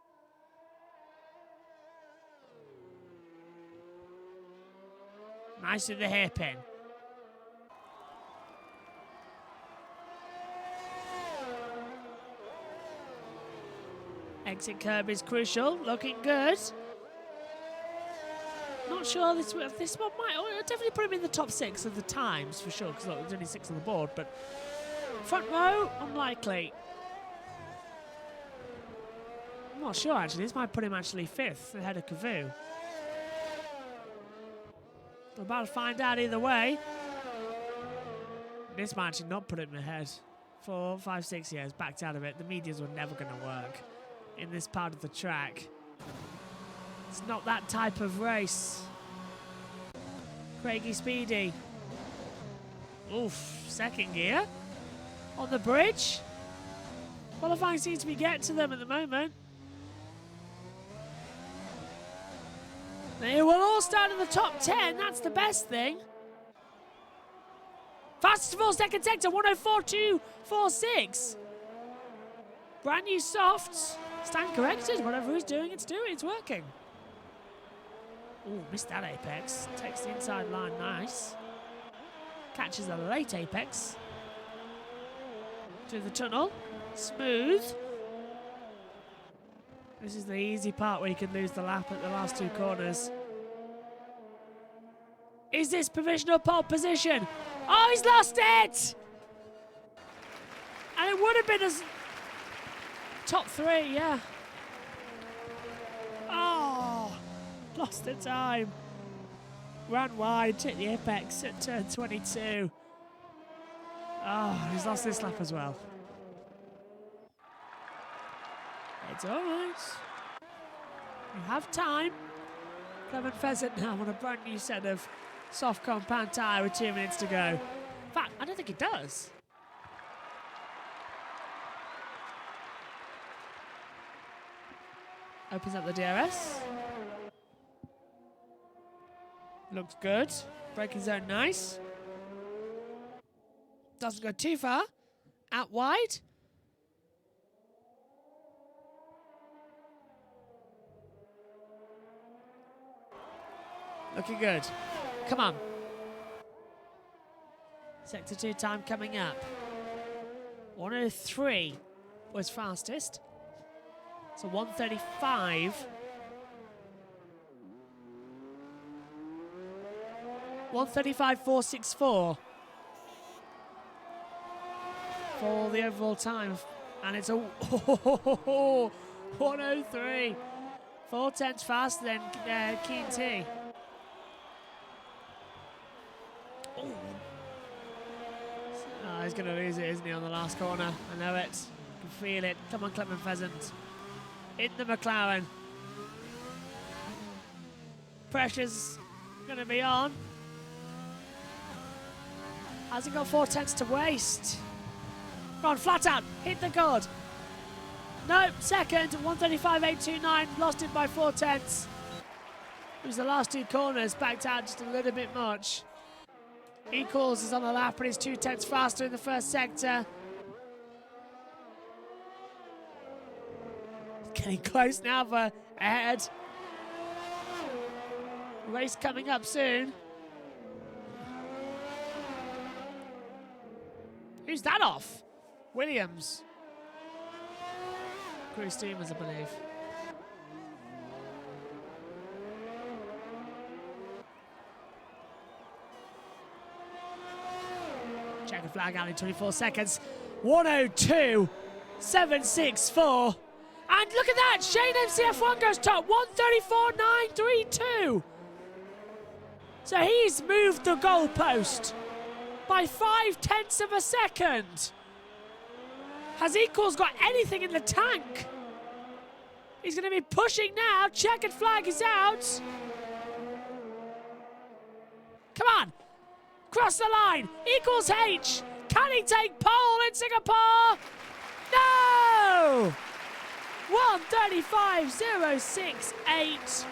Nice with the hairpin. Exit curb is crucial. Looking good. Not sure this one might. Oh, I'll definitely put him in the top 6 of the times for sure, because there's only 6 on the board. But front row, unlikely. I'm not sure actually. This might put him actually 5th ahead of Cavu. We're about to find out either way. This might actually not put him ahead. 4, 5, 6 years backed out of it. The medias were never going to work in this part of the track. It's not that type of race. Craigie Speedy. Oof, second gear. On the bridge. Qualifying seems to be getting to them at the moment. They will all start in the top 10, that's the best thing. Fastest of all, second sector, 104.246. Brand new softs. Stand corrected, whatever he's doing, it's working. Ooh, missed that apex. Takes the inside line, nice. Catches a late apex. Through the tunnel, smooth. This is the easy part where you can lose the lap at the last two corners. Is this provisional pole position? Oh, he's lost it! And it would have been a top three, yeah. Oh, lost the time. Ran wide, took the apex at turn 22. Oh, he's lost this lap as well. It's all right. You have time. Clement Pheasant now on a brand new set of soft compound tyre with 2 minutes to go. In fact, I don't think it does. Opens up the DRS. Looks good. Braking zone nice. Doesn't go too far. Out wide. Looking good. Come on. Sector 2 time coming up. 103 was fastest. So 135. 135.464 for the overall time. And it's a 103. 4/10 faster than Keen T. Oh, he's going to lose it, isn't he, on the last corner? I know it. I can feel it. Come on, Clement Pheasant. In the McLaren. Pressure's going to be on. Has he got 4/10 to waste? Go on, flat out. Hit the grid. No, second. 135.829. Lost it by 4/10. It was the last two corners. Backed out just a little bit much. Equals is on the lap, but he's 2/10 faster in the first sector. Getting close now for ahead. Race coming up soon. Who's that off? Williams. Crew Steamers, I believe. Checkered flag out in 24 seconds. 102.764. And look at that! Shane MCF1 goes top. 134.932. So he's moved the goalpost by 0.5 of a second. Has Equals got anything in the tank? He's going to be pushing now. Checkered flag is out. Come on. Cross the line. Equals H. Can he take pole in Singapore? No! 135.068.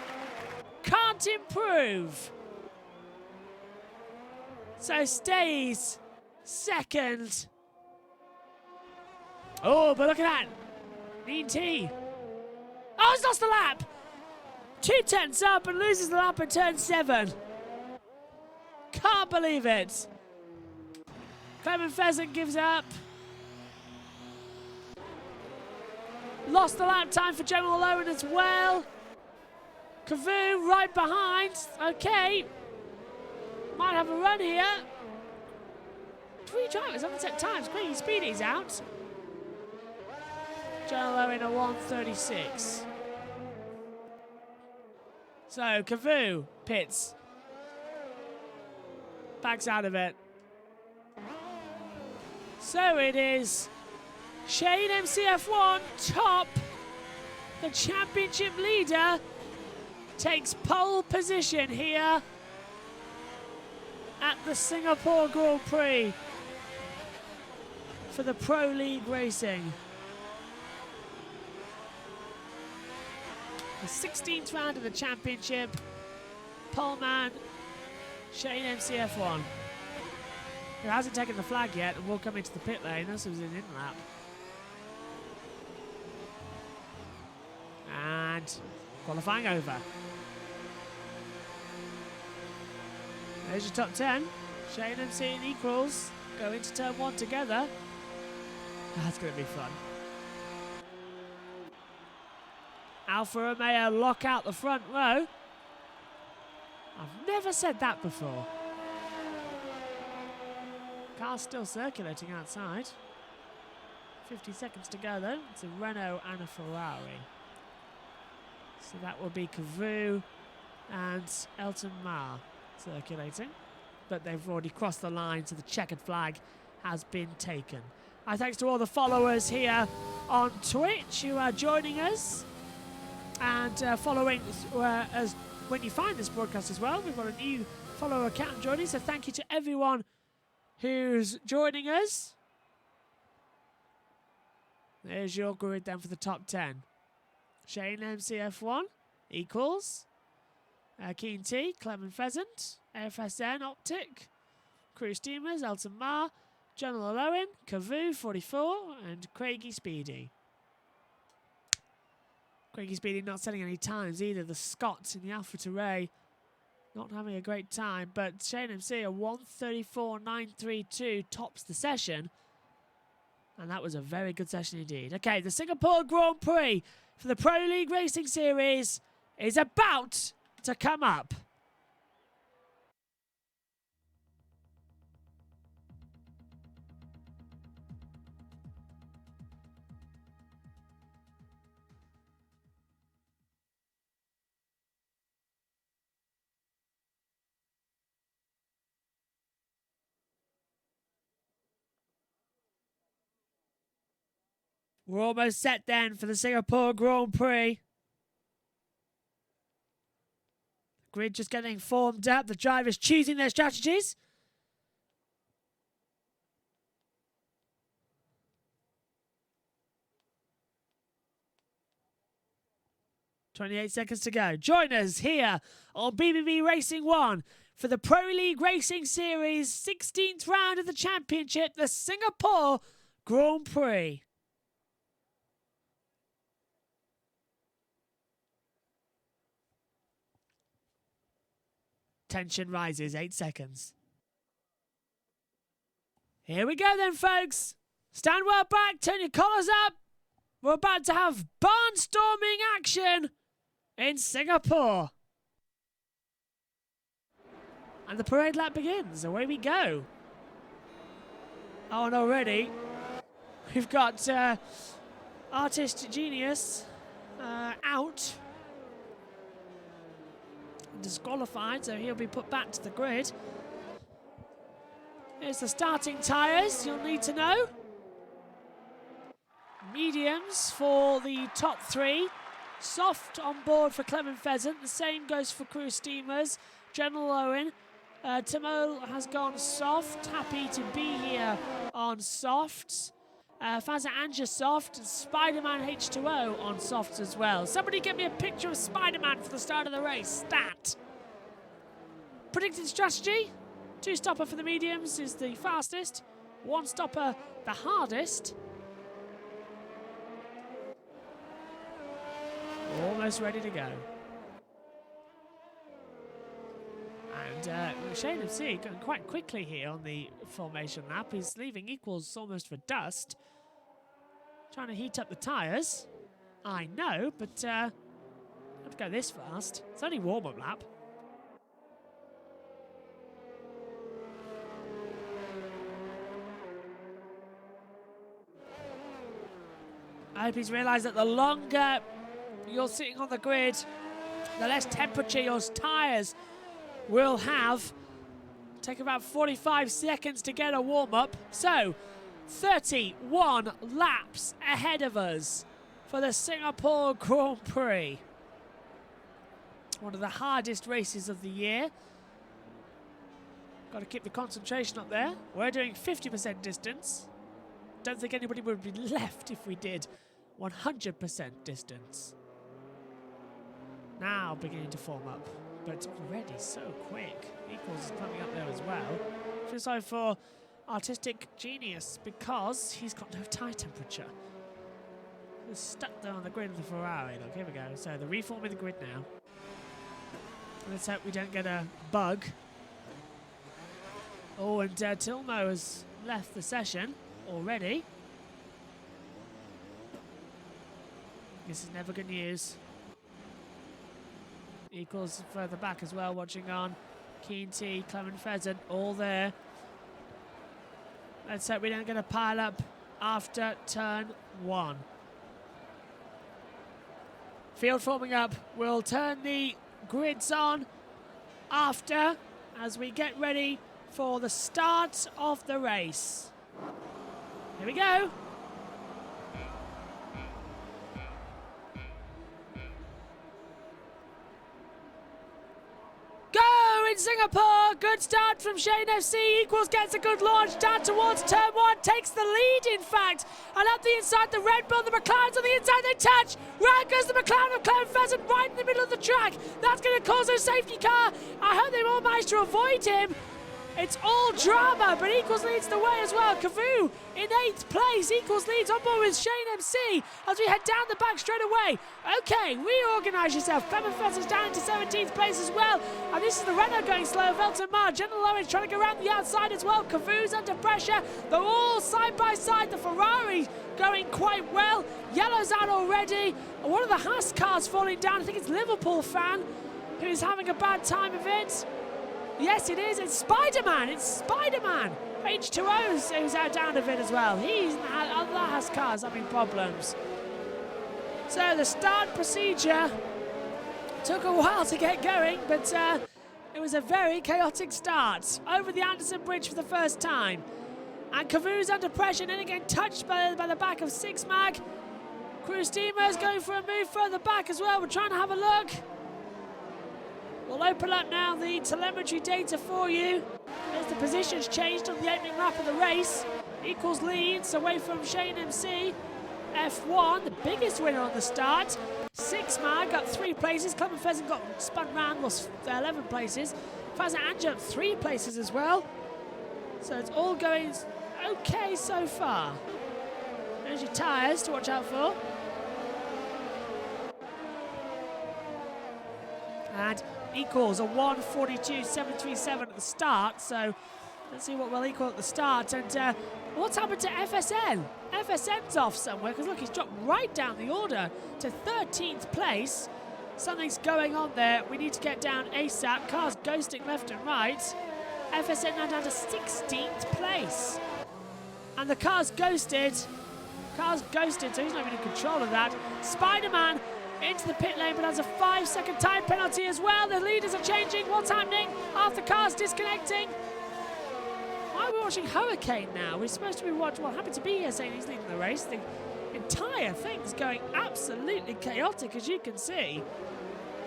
Can't improve. So stays second. Oh, but look at that. Keen T. Oh, he's lost the lap. 2/10 up and loses the lap at turn 7. Can't believe it. Clement Pheasant gives up. Lost the lap time for General Owen as well. Kavoo right behind. Okay. Might have a run here. 3 drivers haven't set times. Craigie Speedy's out. General Owen a 136. So Kavoo pits. Backs out of it. So it is Shane MCF1 top. the championship leader, takes pole position here at the Singapore Grand Prix for the Pro League Racing. The 16th round of the championship, poleman Shane MCF1. He hasn't taken the flag yet and will come into the pit lane. This was an in-lap. And qualifying over. There's your top 10. Shane MC and Equals go into turn 1 together. That's going to be fun. Alfa Romeo lock out the front row. I've never said that before. Car's still circulating outside. 50 seconds to go though. It's a Renault and a Ferrari. So that will be Cavu and Elton Ma circulating. But they've already crossed the line, so the checkered flag has been taken. Our thanks to all the followers here on Twitch who are joining us and following as when you find this broadcast as well. We've got a new follower account joining, so thank you to everyone who's joining us. There's your grid then for the top 10. Shane MCF1, Equals, Keen T, Clement Pheasant, AFSN Optic, Crew Steamers, Elton Ma, General Owen, Cavu 44, and Craigie Speedy. Craigie Speedy not setting any times either. The Scots in the Alpha Touray not having a great time, but Shane MC a 1:34.932 tops the session, and that was a very good session indeed. Okay, the Singapore Grand Prix for the Pro League Racing Series is about to come up. We're almost set then for the Singapore Grand Prix. Grid just getting formed up. The drivers choosing their strategies. .28 seconds to go. Join us here on BBB Racing 1 for the Pro League Racing Series 16th round of the championship, the Singapore Grand Prix. Tension rises, 8 seconds. Here we go then, folks. Stand well back, turn your collars up. We're about to have barnstorming action in Singapore. And the parade lap begins. Away we go. Oh, and already we've got Artist Genius out. Disqualified, so he'll be put back to the grid. Here's the starting tyres you'll need to know. Mediums for the top 3. Soft on board for Clement Pheasant. The same goes for Crew Steamers. General Owen. Timo has gone soft. Happy to be here on softs. Fazza Anja soft, and Spider-Man H2O on softs as well. Somebody get me a picture of Spider-Man for the start of the race. Stat. Predicted strategy. 2-stopper for the mediums is the fastest. 1-stopper the hardest. Almost ready to go. And Shane MC going quite quickly here on the formation lap. He's leaving Equals almost for dust. Trying to heat up the tyres. I know, but not to go this fast. It's only warm-up lap. I hope he's realised that the longer you're sitting on the grid, the less temperature your tyres will have. Take about 45 seconds to get a warm-up. So, 31 laps ahead of us for the Singapore Grand Prix. One of the hardest races of the year. Got to keep the concentration up there. We're doing 50% distance. Don't think anybody would be left if we did 100% distance. Now beginning to form up, but it's already so quick. Equals is coming up there as well. Feel sorry for Artistic Genius because he's got no tire temperature. He's stuck there on the grid of the Ferrari. Look, here we go. So they're reforming the grid now. Let's hope we don't get a bug. Oh, and Tilmo has left the session already. This is never good news. Equals further back as well, watching on. Keen T, Clement Pheasant, all there. Let's hope we don't get a pile up after turn 1. Field forming up. We'll turn the grids on after as we get ready for the start of the race. Here we go. In Singapore, good start from Shane FC. Equals gets a good launch down towards turn 1, takes the lead in fact, and up the inside the Red Bull, the McLaren's on the inside, they touch. Round goes the McLaren of Clement Pheasant right in the middle of the track. That's going to cause a safety car. I hope they all manage to avoid him. It's all drama, but Equals leads the way as well. Cavu in 8th place. Equals leads on board with Shane MC as we head down the back straight away. Okay, reorganise yourself. Clement Pheasant's down into 17th place as well. And this is the Renault going slow. Velton Mar, General Lawrence trying to go around the outside as well. Cavu's under pressure. They're all side by side. The Ferrari going quite well. Yellow's out already. And one of the Haas cars falling down. I think it's Liverpool fan who's having a bad time of it. Yes, it is. It's Spider-Man. It's Spider-Man. H2O's who's out down a bit as well. He's other Haas cars having problems. So the start procedure took a while to get going, but it was a very chaotic start. Over the Anderson Bridge for the first time. And Cavu's under pressure and then again touched by the back of Six Mag. Cruz Demo's going for a move further back as well. We're trying to have a look. We'll open up now the telemetry data for you. As the positions changed on the opening lap of the race. Equals leads away from Shane MC. F1, the biggest winner on the start. Six Mag got 3 places. Clement Pheasant got spun round, lost 11 places. Fazza Anja up 3 places as well. So it's all going okay so far. There's your tyres to watch out for. And Equals a 1:42.737 at the start, so let's see what we'll equal at the start. And what's happened to FSN? FSN's off somewhere because look, he's dropped right down the order to 13th place. Something's going on there. We need to get down ASAP. Cars ghosting left and right. FSN now down to 16th place. And the car's ghosted. So he's not even in control of that. Spider-Man into the pit lane, but has a 5-second time penalty as well. The leaders are changing. What's happening? Half the car's disconnecting. Why are we watching Hurricane now? We're supposed to be watching, well, happy to be here saying he's leading the race. The entire thing's going absolutely chaotic, as you can see.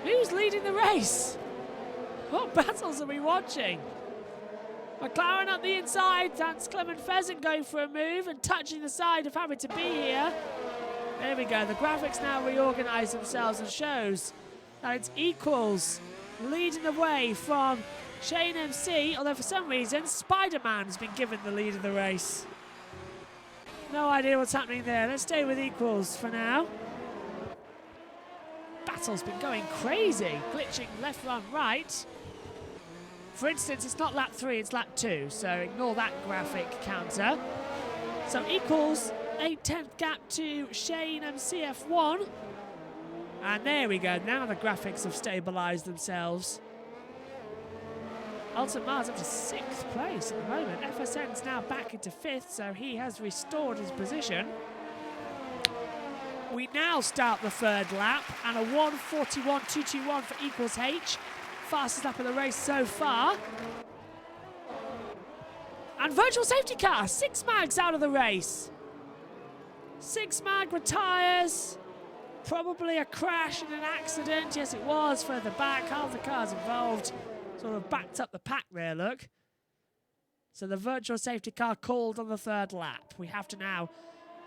Who's leading the race? What battles are we watching? McLaren up the inside. That's Clement Pheasant going for a move and touching the side of happy to be here. There we go, the graphics now reorganise themselves and shows that it's Equals leading the way from Shane MC, although for some reason Spider-Man has been given the lead of the race. No idea what's happening there. Let's stay with Equals for now. Battle's been going crazy, glitching left, right. For instance, it's not lap 3, it's lap 2, so ignore that graphic counter. So Equals 8/10 gap to Shane MCF1. And there we go. Now the graphics have stabilised themselves. Alton Mars up to 6th place at the moment. FSN's now back into 5th, so he has restored his position. We now start the 3rd lap, and a 1:41.221 for Equals H. Fastest lap of the race so far. And virtual safety car. Six Mag's out of the race. Six Mag retires. Probably a crash and an accident. Yes, it was. Further back, half the cars involved sort of backed up the pack there, look. So the virtual safety car called on the third lap. We have to now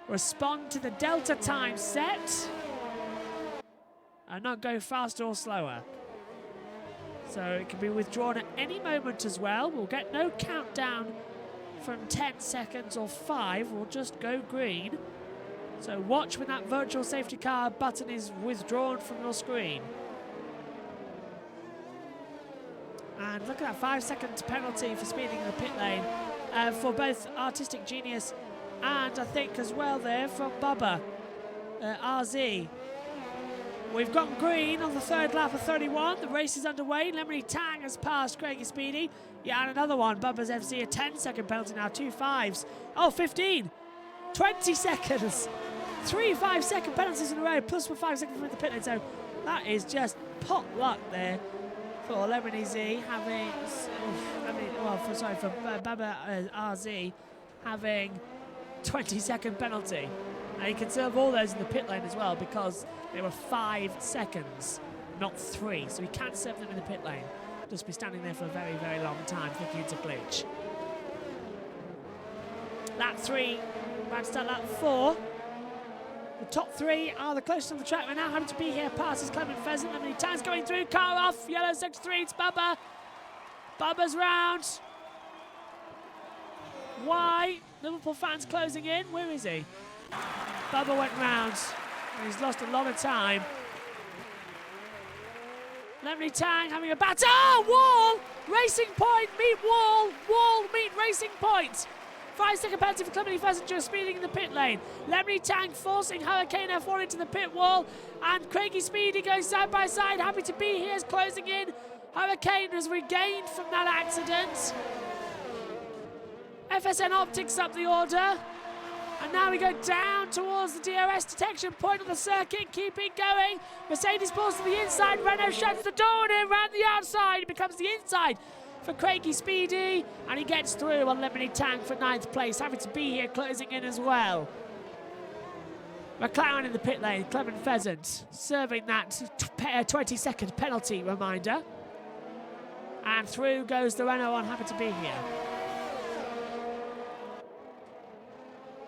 respond to the Delta time set and not go faster or slower. So it can be withdrawn at any moment as well. We'll get no countdown from 10 seconds or 5. We'll just go green. So watch when that virtual safety car button is withdrawn from your screen. And look at that 5-second penalty for speeding in the pit lane for both Artistic Genius and I think as well there from Bubba RZ. We've got green on the third lap of 31. The race is underway. Lemony Tang has passed Craigie Speedy. Yeah, and another one. Bubba's FC, a 10-second penalty now. 2 5s. Oh, 15. 20 seconds. 3 5-second penalties in a row, plus for 5 seconds from the pit lane. So that is just pot luck there for Lemony Z having... for Bubba RZ having 20-second penalty. And he can serve all those in the pit lane as well because they were 5 seconds, not 3. So he can't serve them in the pit lane. Just be standing there for a very, very long time thinking it's a glitch. Lap 3, about to start lap 4. The top 3 are the closest on the track. We're now having to be here. Passes Clement Pheasant. Lemony Tang's going through. Car off. Yellow sector 3. It's Bubba. Bubba's round. Why? Liverpool fans closing in. Where is he? Bubba went round. He's lost a lot of time. Lemony Tang having a battle. Oh, wall! Racing Point meet wall. Wall meet Racing Point. 5-second penalty for Clement Pheasant just speeding in the pit lane. Lemony Tang forcing Hurricane F1 into the pit wall. And Craigie Speedy going side by side. Happy to be here is closing in. Hurricane has regained from that accident. FSN Optics up the order. And now we go down towards the DRS detection point of the circuit. Keep it going. Mercedes pulls to the inside. Renault shuts the door on him. Round the outside. It becomes the inside for Craigie Speedy. And he gets through on Lemony Tang for 9th place. Having to be here closing in as well. McLaren in the pit lane. Clement Pheasant serving that 20-second penalty reminder. And through goes the Renault on. Happy to be here.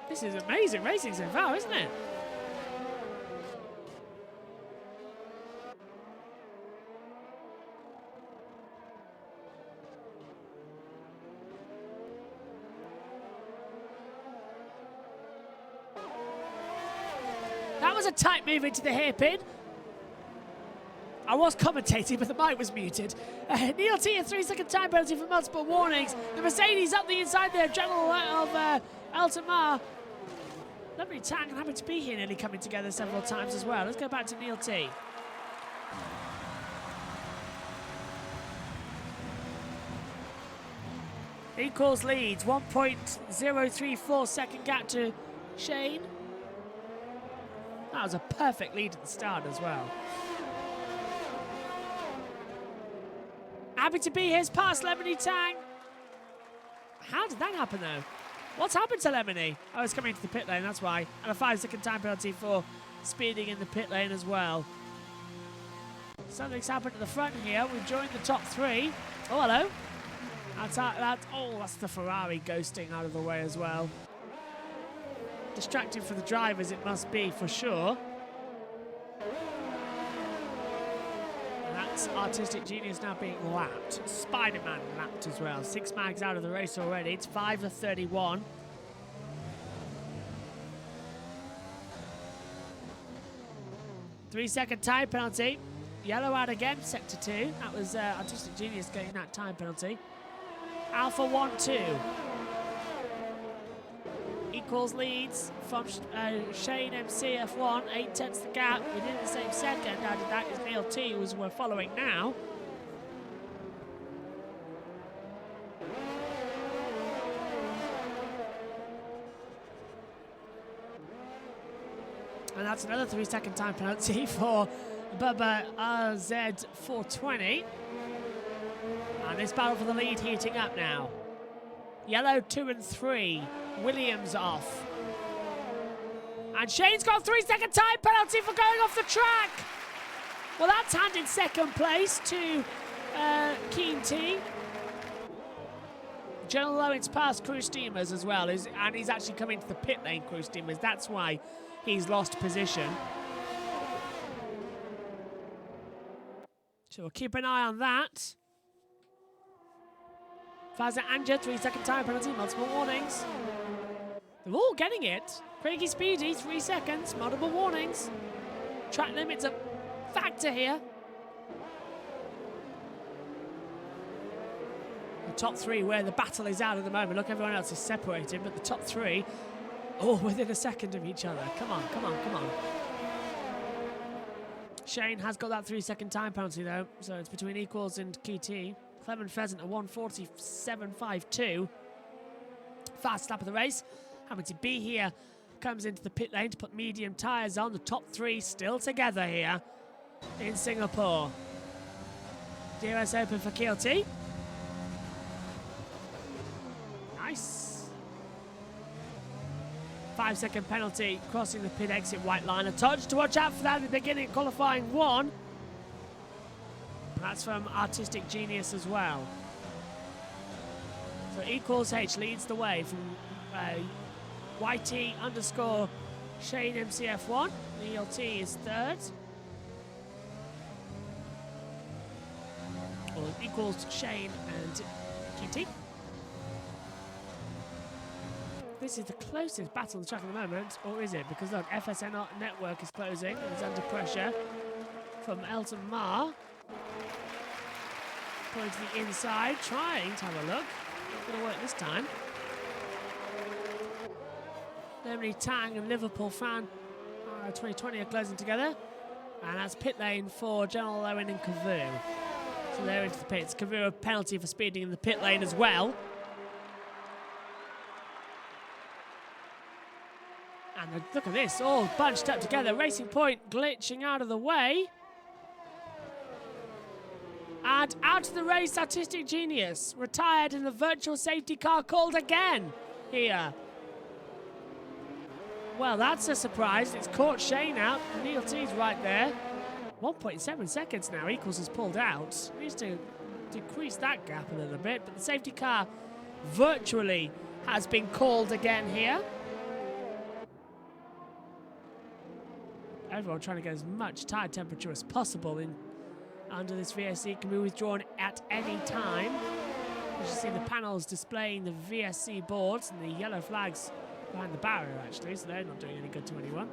This is amazing racing so far, isn't it? That was a tight move into the hairpin. I was commentating, but the mic was muted. Neil T, a 3-second time penalty for multiple warnings. The Mercedes up the inside there, general of Altamar. Lemony Tang happy to be here, nearly coming together several times as well. Let's go back to Neil T. Equals leads, 1.034 second gap to Shane. That was a perfect lead at the start as well. Happy to be here's past Lemony Tang. How did that happen though? What's happened to Lemony? Oh, it's coming into the pit lane, that's why. And a 5-second time penalty for speeding in the pit lane as well. Something's happened at the front here. We've joined the top 3. Oh, hello. That's the Ferrari ghosting out of the way as well. Distracting for the drivers, it must be, for sure. And that's Artistic Genius now being lapped. Spider-Man lapped as well. 6 mags out of the race already. It's 5:31. Three-second time penalty. Yellow out again, sector 2. That was Artistic Genius getting that time penalty. Alpha 1-2. Equals leads from Shane MC F1, 8/10 the gap within the same second. Out of that is Neil T, who we're following now. And that's another 3-second time penalty for Bubba RZ 420. And this battle for the lead heating up now. Yellow 2 and 3. Williams off. And Shane's got a 3-second time penalty for going off the track. Well, that's handed second place to Keen T. General Owens passed Crew Steamers as well, and he's actually come into the pit lane, Crew Steamers. That's why he's lost position. So we'll keep an eye on that. Fazza Anja, 3-second time penalty, multiple warnings. They're all getting it. Craigie Speedy, 3 seconds, multiple warnings. Track limit's a factor here. The top three where the battle is out at the moment. Look, everyone else is separated, but the top three all within a second of each other. Come on, come on, come on. Shane has got that 3-second time penalty though, so it's between equals and KT. Clement Pheasant at 1:47.52. Fast lap of the race. Having to be here. Comes into the pit lane to put medium tyres on. The top three still together here in Singapore. DRS open for KLT. Nice. 5-second penalty crossing the pit exit white line. A touch to watch out for that at the beginning of qualifying 1. That's from Artistic Genius as well. So equals H leads the way from YT _ Shane MCF1. ELT is third. Or equals Shane and QT. This is the closest battle on the track at the moment, or is it? Because look, FSN network is closing and it's under pressure from Elton Ma. Going to the inside, trying to have a look. Not going to work this time. Emily Tang and Liverpool fan 2020 are closing together. And that's pit lane for General Owen and Cavu. So they're into the pits. Cavu a penalty for speeding in the pit lane as well. And look at this, all bunched up together. Racing Point glitching out of the way. And out of the race, Artistic Genius. Retired in the virtual safety car called again here. Well, that's a surprise. It's caught Shane out. Neil T's right there. 1.7 seconds now. Equals has pulled out. Needs to decrease that gap a little bit. But the safety car virtually has been called again here. Everyone trying to get as much tire temperature as possible in under this VSC. Can be withdrawn at any time. You should see the panels displaying the VSC boards and the yellow flags behind the barrier, actually, so they're not doing any good to anyone.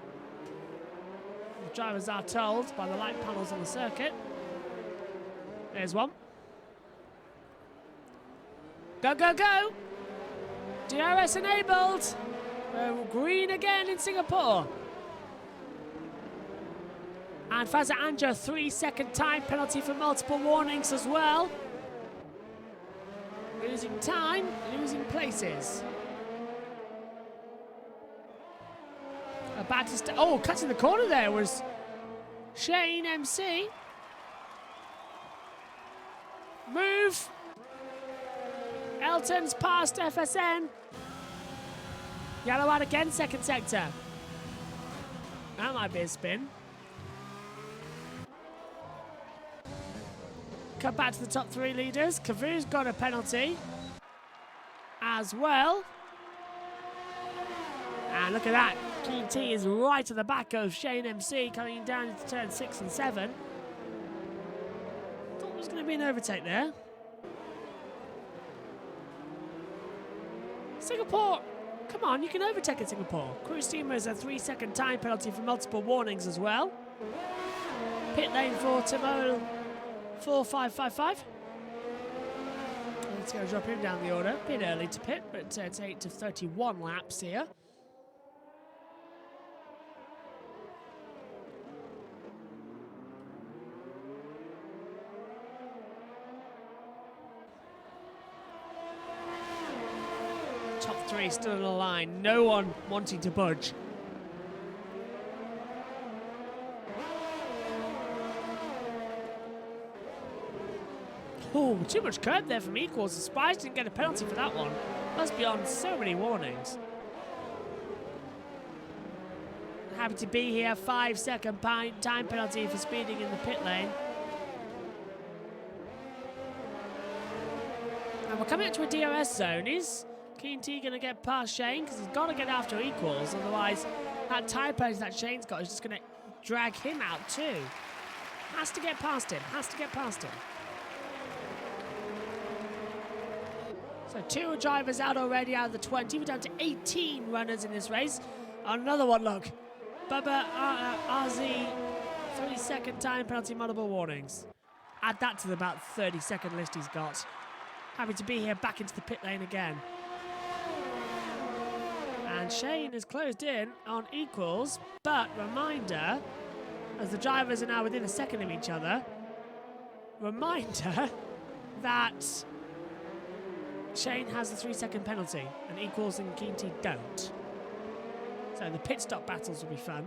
The drivers are told by the light panels on the circuit. There's one. Go, go, go! DRS enabled! Green again in Singapore. And Fazza Anja, 3-second time penalty for multiple warnings as well. Losing time, losing places. About to cutting the corner there was Shane MC. Move. Elton's past FSN. Yellow out again, second sector. That might be a spin. Cut back to the top three leaders. Cavu's got a penalty as well. And look at that. Keen T is right at the back of Shane MC coming down into turn 6 and 7. Thought there was going to be an overtake there. Singapore, come on, you can overtake in Singapore. Crew Steamers a 3-second time penalty for multiple warnings as well. Pit lane for Timo 4555. Let's go drop him down the order. Bit early to pit, but it's 8 to 31 laps here. Top three still in a line. No one wanting to budge. Oh, too much curb there from Equals. Surprised didn't get a penalty for that one. Must be on so many warnings. Happy to be here. 5-second time penalty for speeding in the pit lane. And we're coming up to a DRS zone. Is Keen T going to get past Shane? Because he's got to get after equals. Otherwise, that tyre penalty that Shane's got is just going to drag him out too. Has to get past him. Has to get past him. So 2 drivers out already out of the 20. We're down to 18 runners in this race. Another one, look. Bubba RZ, 3-second time penalty, multiple warnings. Add that to the about 30-second list he's got. Happy to be here, back into the pit lane again. And Shane is closed in on equals, but reminder, as the drivers are now within a second of each other, reminder that Shane has the 3-second penalty, and equals and Keen T don't. So the pit stop battles will be fun.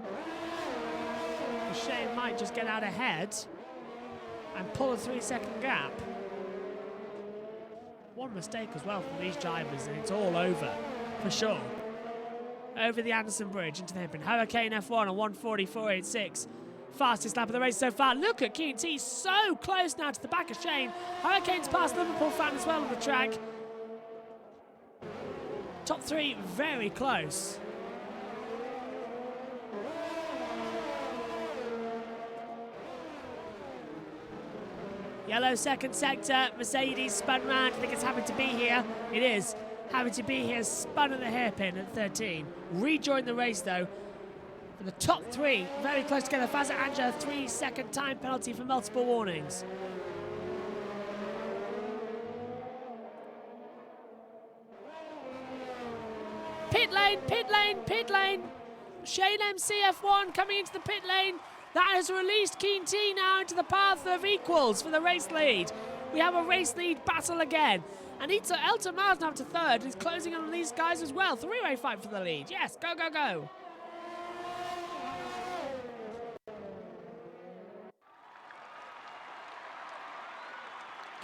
Shane might just get out ahead and pull a 3-second gap. One mistake as well from these drivers, and it's all over, for sure. Over the Anderson Bridge into the hairpin. Hurricane F1 on 1:44.86. Fastest lap of the race so far. Look at Keen T, so close now to the back of Shane. Hurricane's past Liverpool fan as well on the track. Top 3 very close. Yellow second sector, Mercedes spun round. I think it's happy to be here. It is. Happy to be here, spun at the hairpin at 13. Rejoined the race though. For the top 3, very close together. Fazza Anja, 3-second time penalty for multiple warnings. Pit lane, pit lane, pit lane. Shane MCF1 coming into the pit lane. That has released Keen T now into the path of equals for the race lead. We have a race lead battle again. And Elton Mars now to 3rd. He's closing on these guys as well. 3-way fight for the lead. Yes, go, go, go.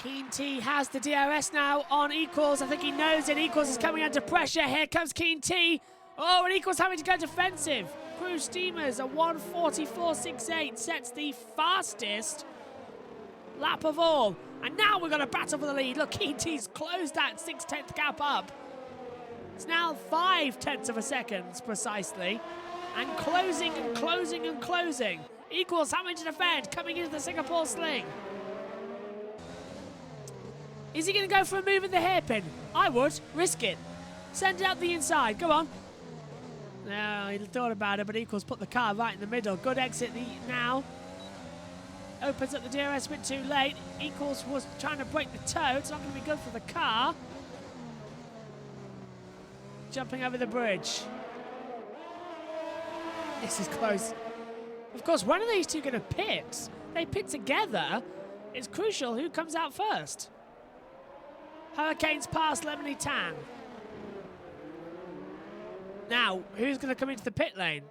Keen T has the DRS now on equals. I think he knows it. Equals is coming under pressure. Here comes Keen T. Oh, and equals having to go defensive. Cruise Steamers, a 1:44.68 sets the fastest lap of all. And now we're going to battle for the lead. Look, Keen T's closed that 6/10 gap up. It's now 0.5 of a second precisely. And closing and closing and closing. Equals having to defend, coming into the Singapore sling. Is he going to go for a move in the hairpin? I would. Risk it. Send it out the inside. Go on. No, he thought about it, but equals put the car right in the middle. Good exit now. Opens up the DRS a bit too late. Equals was trying to break the toe. It's not going to be good for the car. Jumping over the bridge. This is close. Of course, when are these two going to pit? They pit together. It's crucial who comes out first. Hurricanes past Lemony Tan. Now, who's going to come into the pit lane?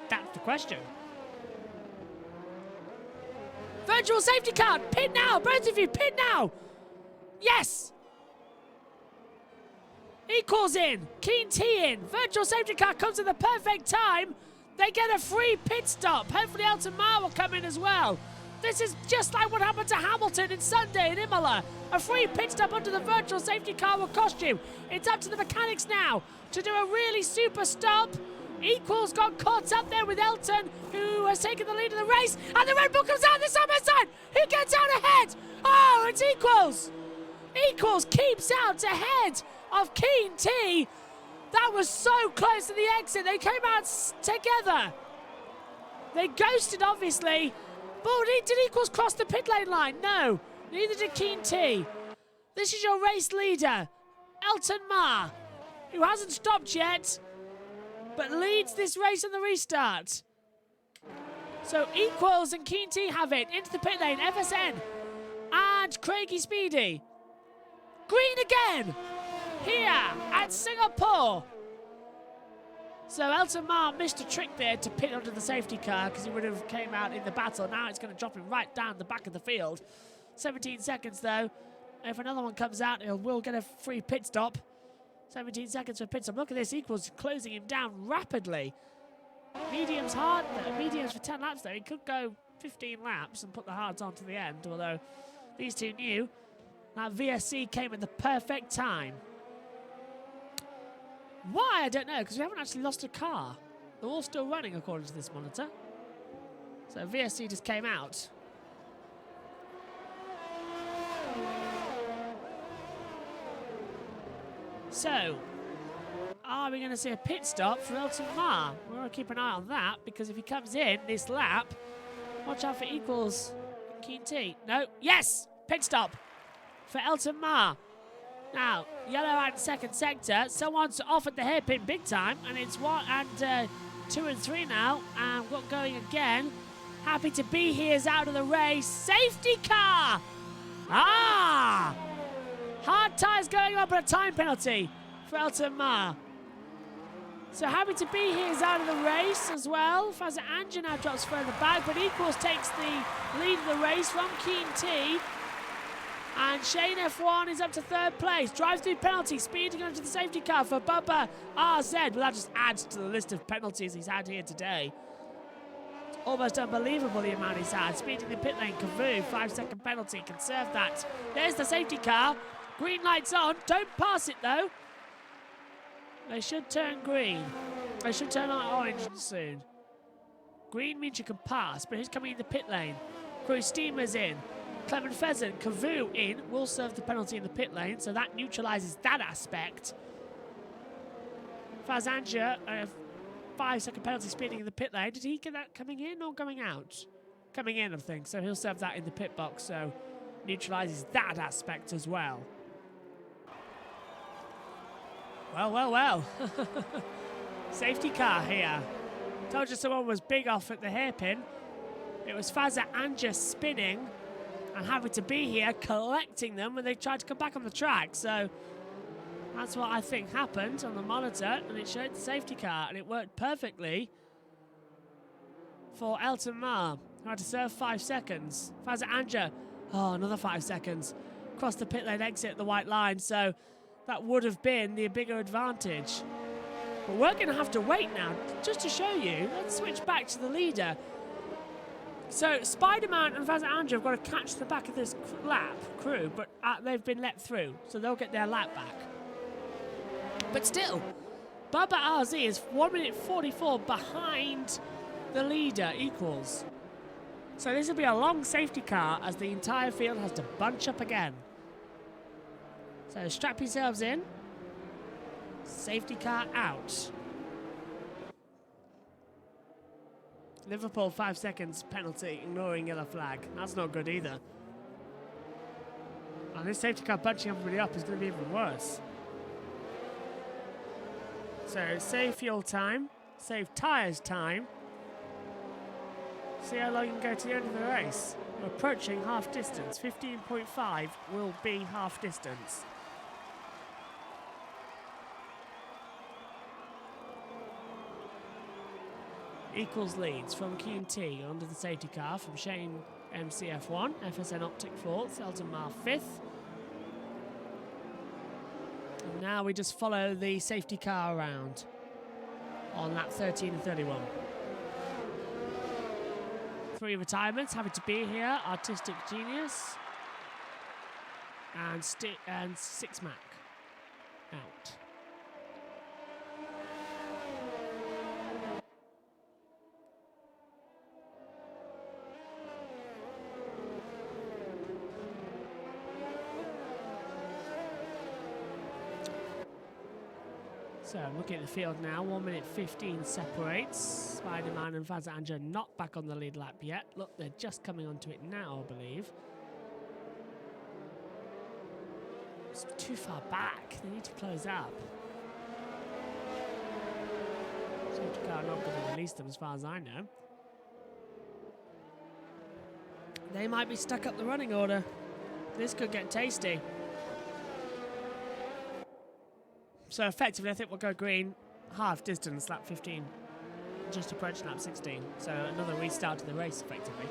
That's the question. Virtual safety car, pit now, both of you, pit now. Yes. Equals in, Keen T in. Virtual safety car comes at the perfect time. They get a free pit stop. Hopefully Elton Mar will come in as well. This is just like what happened to Hamilton in Sunday in Imola. A free pit stop under the virtual safety car will cost you. It's up to the mechanics now to do a really super stop. Equals got caught up there with Elton, who has taken the lead of the race. And the Red Bull comes out the side. Who gets out ahead? Oh, it's Equals. Equals keeps out ahead of Keen T. That was so close to the exit. They came out together. They ghosted, obviously. But did Equals cross the pit lane line? No, neither did Keen T. This is your race leader, Elton Mar, who hasn't stopped yet, but leads this race on the restart. So Equals and Keen T have it into the pit lane. FSN and Craigie Speedy. Green again here at Singapore. So Elton Mar missed a trick there to pit onto the safety car because he would have came out in the battle. Now it's going to drop him right down the back of the field. 17 seconds though. If another one comes out, we'll get a free pit stop. 17 seconds for pit stop. Look at this, Equals closing him down rapidly. Medium's hard, medium's for 10 laps though. He could go 15 laps and put the hards on to the end, although these two knew that VSC came at the perfect time. Why? I don't know, because we haven't actually lost a car. They're all still running according to this monitor. So VSC just came out. So, are we going to see a pit stop for Elton Ma? We're going to keep an eye on that, because if he comes in this lap, watch out for equals Keen T. No, yes! Pit stop for Elton Ma. Now, yellow and second sector. Someone's off at the hairpin big time, and it's 1 and 2 and 3 now. And got going again. Happy to be here is out of the race. Safety car! Ah! Hard tyres going up and a time penalty for Elton Ma. So happy to be here is out of the race as well. Faza Anja now drops further back, but Equals takes the lead of the race from Keen T. And Shane F1 is up to third place. Drives through penalty, speeding onto the safety car for Bubba RZ. Well, that just adds to the list of penalties he's had here today. It's almost unbelievable the amount he's had. Speeding the pit lane, Cavu, 5-second penalty, can serve that. There's the safety car. Green lights on. Don't pass it though. They should turn green. They should turn orange soon. Green means you can pass, but who's coming in the pit lane? Cruise Steamer's in. Clement Pheasant, Cavu in, will serve the penalty in the pit lane, so that neutralises that aspect. Fazanja, a 5-second penalty speeding in the pit lane. Did he get that coming in or going out? Coming in, I think, so he'll serve that in the pit box, so neutralises that aspect as well. Well. Safety car here. Told you someone was big off at the hairpin. It was Faza Anja spinning and happy to be here collecting them when they tried to come back on the track. So that's what I think happened on the monitor, and it showed the safety car, and it worked perfectly for Elton Ma, who had to serve 5 seconds. Faza Anja, another 5 seconds. Crossed the pit lane exit at the white line, so that would have been the bigger advantage. But we're going to have to wait now, just to show you. Let's switch back to the leader. So Spider-Man and Faza Anja have got to catch the back of this crew, but they've been let through, so they'll get their lap back. But still, Bubba RZ is 1 minute 44 behind the leader, Equals. So this will be a long safety car as the entire field has to bunch up again. So strap yourselves in. Safety car out. Liverpool 5 seconds penalty, ignoring yellow flag. That's not good either. And this safety car bunching everybody up is going to be even worse. So save fuel time, save tyres time. See how long you can go to the end of the race. We're approaching half distance. 15.5 will be half distance. Equals leads from Keen T onto the safety car from Shane MCF1, FSN Optic 4th, Elton Ma 5th. And now we just follow the safety car around on lap 13 and 31. 3 retirements, happy to be here. Artistic Genius and 6 Mac out. So looking at the field now, 1 minute 15 separates. Spider-Man and Faza Anja not back on the lead lap yet. Look, they're just coming onto it now, I believe. It's too far back. They need to close up. Safety car not going to release them as far as I know. They might be stuck up the running order. This could get tasty. So effectively, I think we'll go green, half distance, lap 15, just approaching lap 16. So another restart to the race, effectively.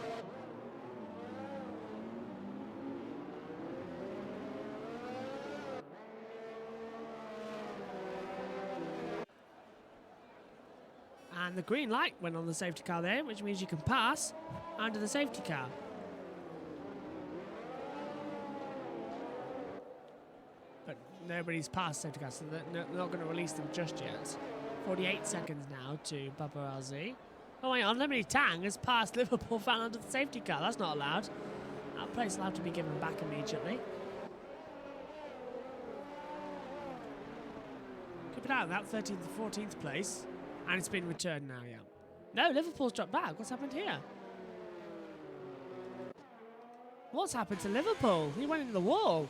And the green light went on the safety car there, which means you can pass under the safety car. But nobody's passed safety car, so they're not going to release them just yet. 48 seconds now to Paparazzi. Oh, hang on, Lemony Tang has passed Liverpool fan under the safety car. That's not allowed. That place will have to be given back immediately. Keep it out, that 13th to 14th place. And it's been returned now, yeah. No, Liverpool's dropped back. What's happened here? What's happened to Liverpool? He went into the wall.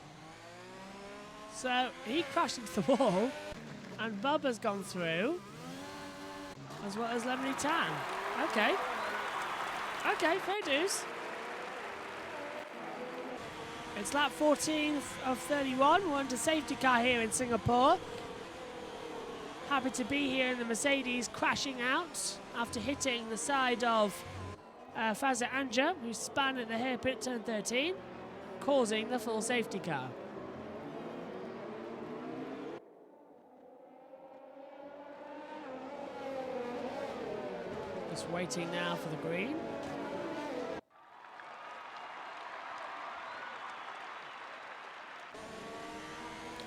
So, he crashed into the wall. And Bubba's gone through. As well as Lemony Tang. Okay. Okay, fair dues. It's lap 14 of 31. We're under safety car here in Singapore. Happy to be here in the Mercedes, crashing out after hitting the side of Fazza Anja, who spun at the hairpin turn 13, causing the full safety car. Just waiting now for the green.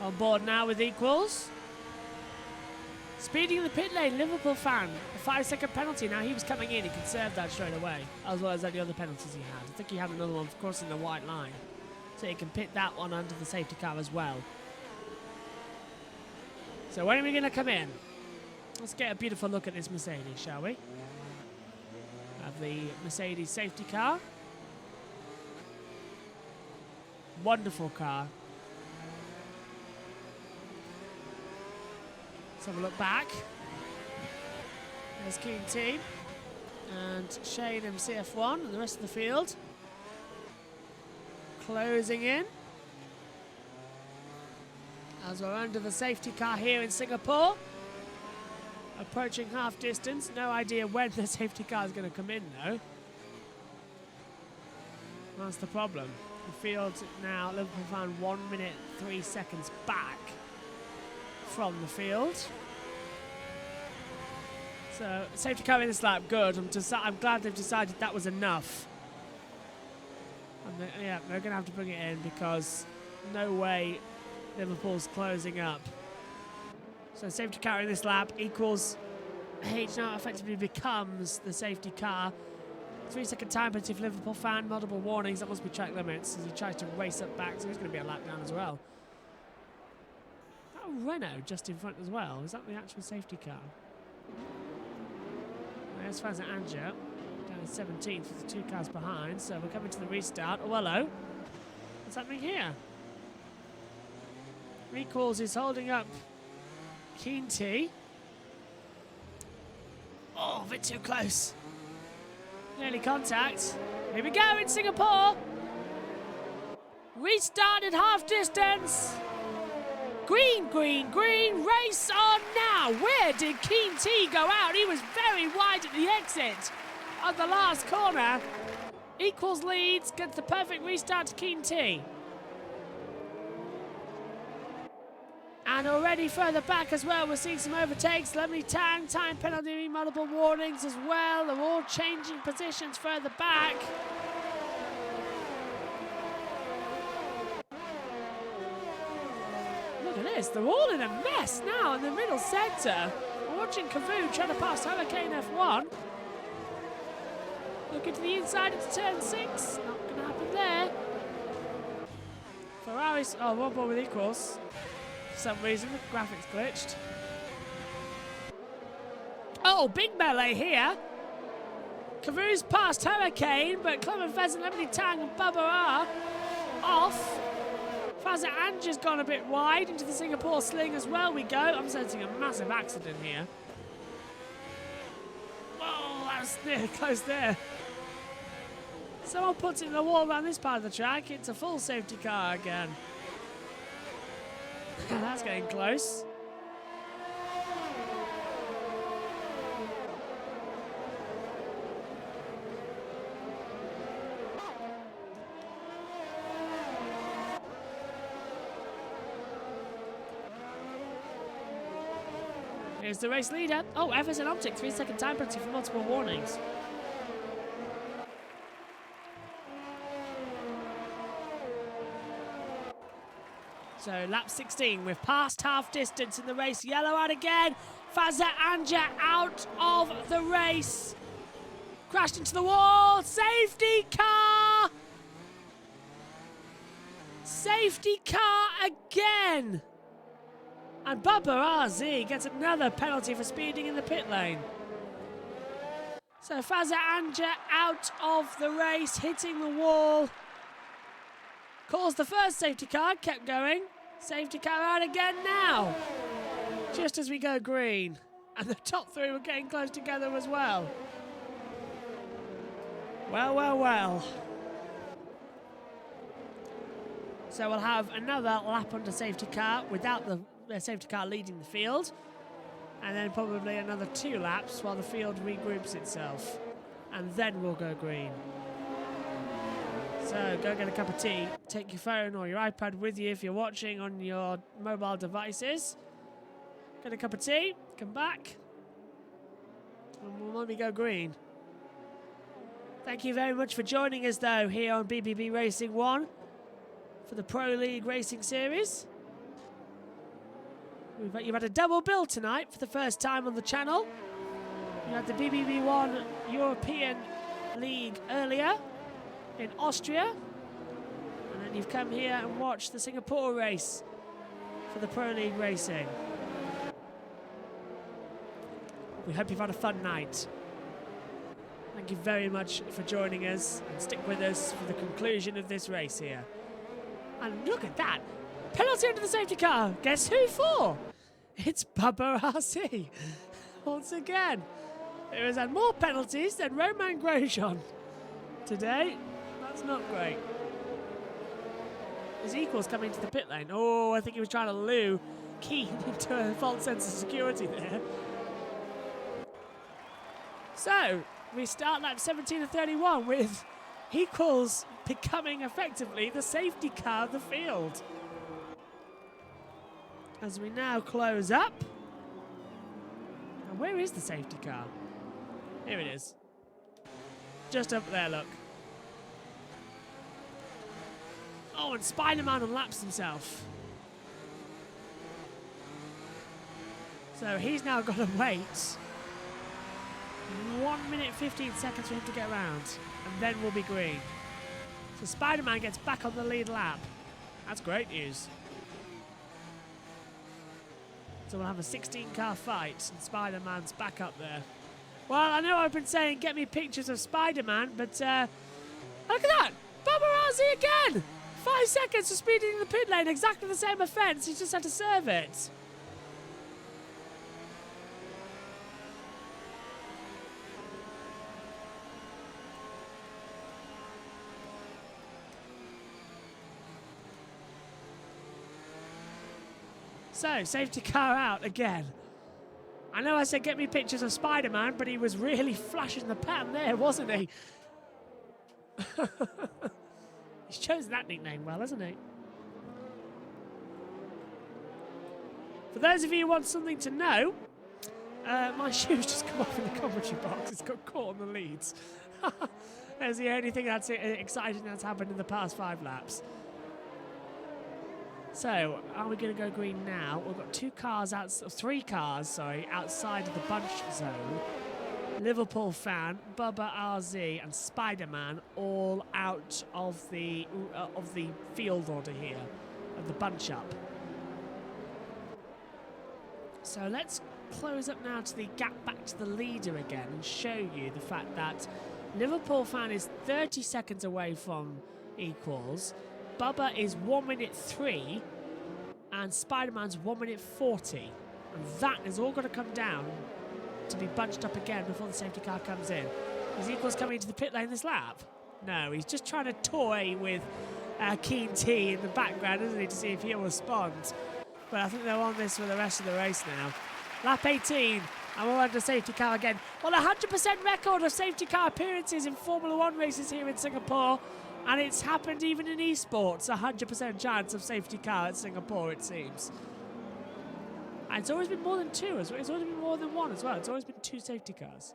On board now with equals. Speeding in the pit lane, Liverpool fan. A 5-second penalty. Now he was coming in, he could serve that straight away, as well as any other penalties he had. I think he had another one for crossing the white line. So he can pit that one under the safety car as well. So when are we going to come in? Let's get a beautiful look at this Mercedes, shall we? Have the Mercedes safety car. Wonderful car. Let's have a look back. There's Keen Team and Shane MCF1 and the rest of the field. Closing in. As we're under the safety car here in Singapore. Approaching half distance. No idea when the safety car is going to come in though. That's the problem. The field now, Liverpool found 1 minute 3 seconds back from the field. So safety car in this lap, good. I'm glad they've decided that was enough. And yeah, they're going to have to bring it in because no way Liverpool's closing up. So safety car in this lap equals H now effectively becomes the safety car. 3-second time penalty if Liverpool fan, multiple warnings, that must be track limits as he tries to race up back, so he's going to be a lap down as well. Renault just in front as well. Is that the actual safety car? There's Fazza Anja down in 17th with the 2 cars behind. So we're coming to the restart. Oh, hello. What's happening here? Recalls is holding up Keen T. Oh, a bit too close. Nearly contact. Here we go in Singapore. Restarted half distance. Green, green, green, race on now. Where did Keen T go out? He was very wide at the exit of the last corner. Equals leads, gets the perfect restart to Keen T. And already further back as well, we're seeing some overtakes. Lemony Tang, time penalty, multiple warnings as well. They're all changing positions further back. Look at this, they're all in a mess now in the middle sector. We're watching Cavu trying to pass Hurricane F1. Looking to the inside into turn 6. Not going to happen there. Ferrari's, oh, one more with equals. For some reason, the graphics glitched. Oh, big melee here. Cavu's past Hurricane, but Clement Fez and Lemony Tang and Bubba are off. Fazza Anja's gone a bit wide into the Singapore sling as well. We go. I'm sensing a massive accident here. Whoa, that was near close there. Someone puts it in the wall around this part of the track. It's a full safety car again. That's getting close. Here's the race leader. Oh, Everson Optic, 3-second time penalty for multiple warnings. So lap 16, we've passed half distance in the race. Yellow out again. Fazza Anja out of the race. Crashed into the wall. Safety car. Safety car again. And Bubba RZ gets another penalty for speeding in the pit lane. So Fazza Anja out of the race, hitting the wall. Calls the first safety car, kept going. Safety car out again now. Just as we go green. And the top three were getting close together as well. Well, well, well. So we'll have another lap under safety car without the safety car leading the field. And then probably another 2 laps while the field regroups itself. And then we'll go green. So go get a cup of tea, take your phone or your iPad with you if you're watching on your mobile devices. Get a cup of tea, come back, and we'll maybe go green. Thank you very much for joining us though here on BBB Racing 1 for the Pro League Racing Series. You've had a double bill tonight for the first time on the channel. You had the BBB 1 European League earlier in Austria, and then you've come here and watched the Singapore race for the Pro League Racing. We hope you've had a fun night. Thank you very much for joining us, and stick with us for the conclusion of this race here. And look at that, penalty under the safety car. Guess who for? It's Bubba RC. Once again, who has had more penalties than Romain Grosjean today. That's not great. His equals coming to the pit lane. Oh, I think he was trying to lure Keane into a false sense of security there. So, we start lap 17 of 31 with equals becoming effectively the safety car of the field. As we now close up. And where is the safety car? Here it is. Just up there, look. Oh, and Spider-Man unlaps himself. So he's now got to wait 1 minute 15 seconds for him to get around, and then we'll be green. So Spider-Man gets back on the lead lap. That's great news. So we'll have a 16-car fight, and Spider-Man's back up there. Well, I know I've been saying get me pictures of Spider-Man, but look at that! Bubba RZ again! 5 seconds for speeding in the pit lane, exactly the same offence, he just had to serve it. So, safety car out again. I know I said get me pictures of Spider-Man, but he was really flashing the pan there, wasn't he? He's chosen that nickname well, hasn't he? For those of you who want something to know, my shoe's just come off in the commentary box. It's got caught on the leads. That's the only thing that's exciting that's happened in the past 5 laps. So, are we going to go green now? We've got 3 cars outside of the bunch zone. Liverpool fan, Bubba RZ, and Spider-Man all out of the field order here, of the bunch up. So let's close up now to the gap back to the leader again and show you the fact that Liverpool fan is 30 seconds away from equals. Bubba is 1 minute 3, and Spider-Man's 1 minute 40, and that is all going to come down to be bunched up again before the safety car comes in. Is equals coming into the pit lane this lap? No, he's just trying to toy with Keen T in the background, isn't he, to see if he'll respond. But I think they're on this for the rest of the race now. Lap 18, and we're under safety car again. Well, 100% record of safety car appearances in Formula 1 races here in Singapore, and it's happened even in esports. 100% chance of safety car at Singapore, it seems. And it's always been more than two as well. It's always been more than one as well. It's always been two safety cars.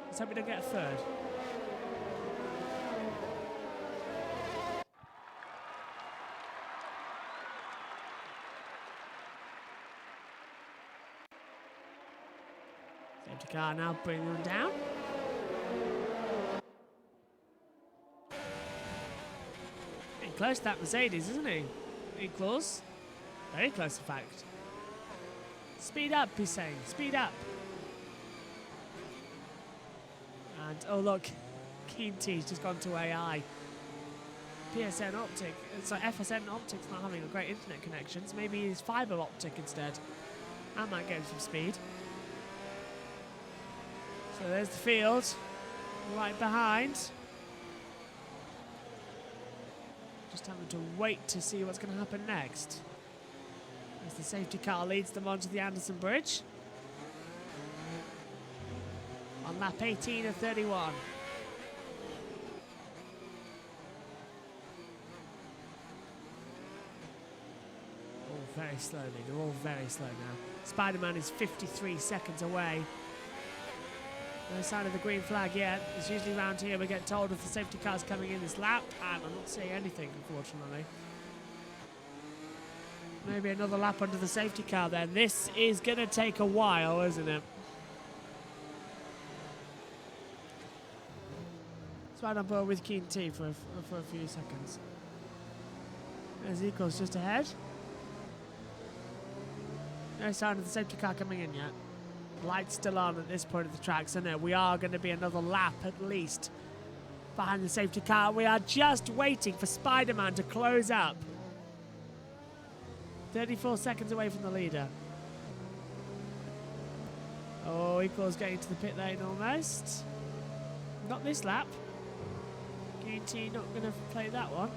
Let's hope we don't get a third. Safety car now bringing them down. Getting close to that Mercedes, isn't he? Pretty close. Very close, in fact. Speed up, he's saying. Speed up. And, oh look, Keen T's just gone to AI. PSN Optic, so FSN Optic's not having a great internet connection, so maybe he's fibre optic instead. That might get him some speed. So there's the field, right behind. Just having to wait to see what's going to happen next. As the safety car leads them onto the Anderson Bridge. On lap 18 of 31. All very slowly, they're all very slow now. Spider-Man is 53 seconds away. No sign of the green flag yet. It's usually around here we get told if the safety car's coming in this lap, and I'm not seeing anything, unfortunately. Maybe another lap under the safety car then. This is going to take a while, isn't it? It's right on board with Keen T for a few seconds. There's Equals just ahead. No sign of the safety car coming in yet. Lights still on at this point of the track, so no, we are going to be another lap at least behind the safety car. We are just waiting for Spider-Man to close up. 34 seconds away from the leader. Oh, Equals getting to the pit lane almost. Not this lap. T not going to play that one.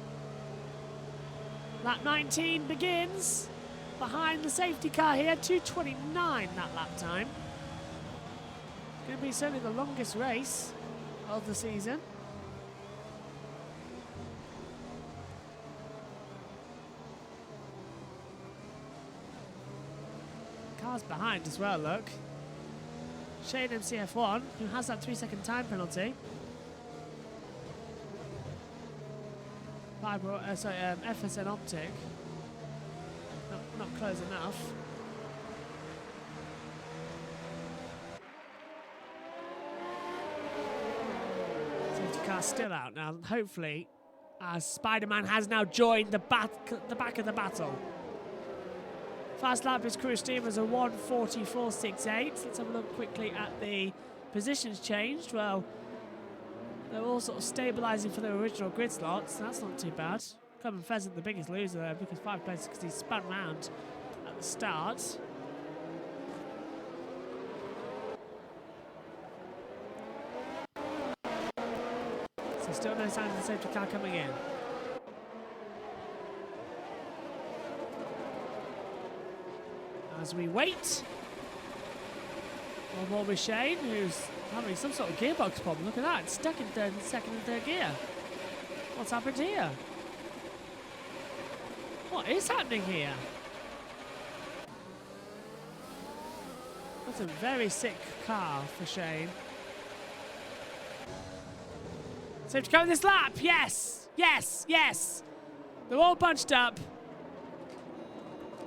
Lap 19 begins behind the safety car here. 2:29 that lap time. Going to be certainly the longest race of the season. Cars behind as well, look. Shane MCF1, who has that 3-second time penalty. FSN Optic. Not close enough. Safety car still out now. Hopefully, as Spider-Man has now joined the back of the battle. Fast lap is Crew Steamers a 1:44.68. Let's have a look quickly at the positions changed. Well, they're all sort of stabilising for their original grid slots. That's not too bad. Clement Pheasant, the biggest loser there, because 5 places because he spun round at the start. So still no sign of the safety car coming in. As we wait, one more with Shane, who's having some sort of gearbox problem. Look at that, it's stuck in second and third gear. What's happened here? What is happening here? That's a very sick car for Shane. Safety car in this lap, yes! Yes, yes! They're all bunched up.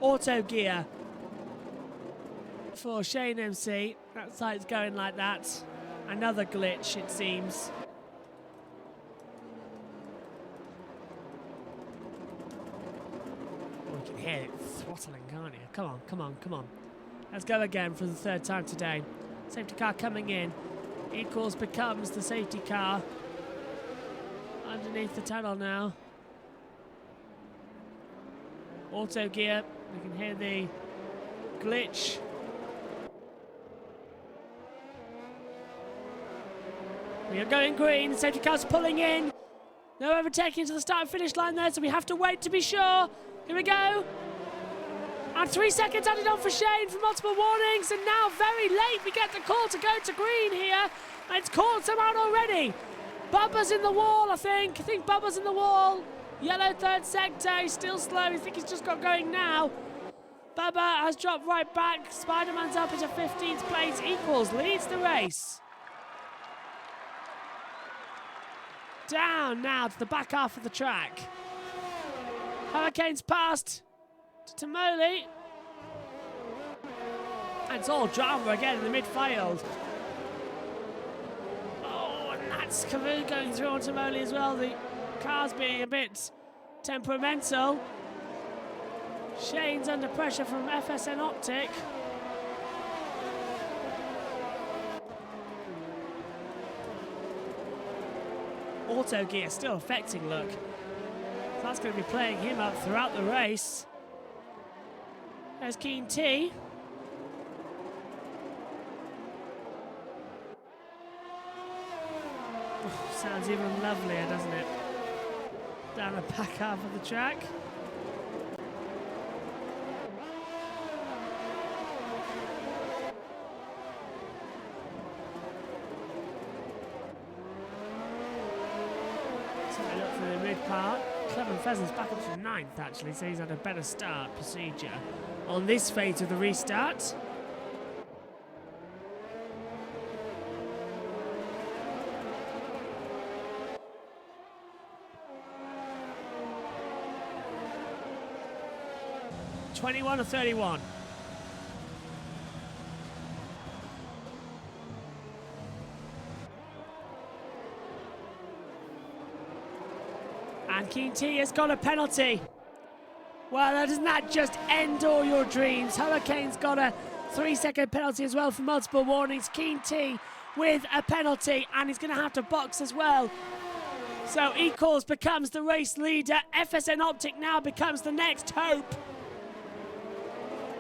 Auto gear for Shane MC. That side's going like that. Another glitch, it seems. Oh, you can hear it throttling, can't you? Come on, come on, come on. Let's go again for the third time today. Safety car coming in. Equals becomes the safety car. Underneath the tunnel now. Auto gear. You can hear the glitch. We are going green. Safety car's pulling in. No overtaking to the start and finish line there, so we have to wait to be sure. Here we go. And 3 seconds added on for Shane for multiple warnings, and now very late we get the call to go to green here. And it's called some out already. Bubba's in the wall, I think. I think Bubba's in the wall. Yellow third sector. He's still slow. I think he's just got going now. Bubba has dropped right back. Spider-Man's up into 15th place. Equals leads the race. Down now to the back half of the track. Hurricanes past to Tamoli. And it's all drama again in the midfield. Oh, and that's Carew going through on Tamoli as well. The car's being a bit temperamental. Shane's under pressure from FSN Optic. Auto gear still affecting Look. So that's going to be playing him up throughout the race. There's Keen T. Oh, sounds even lovelier, doesn't it? Down the back half of the track. Part. Clement Pheasant's back up to 9th actually, so he's had a better start procedure on this phase of the restart. (21 or 31). And Keen T has got a penalty. Well, doesn't that just end all your dreams? Hurricanes got a 3-second penalty as well for multiple warnings. Keen T with a penalty, and he's going to have to box as well. So Equals becomes the race leader. FSN Optic now becomes the next hope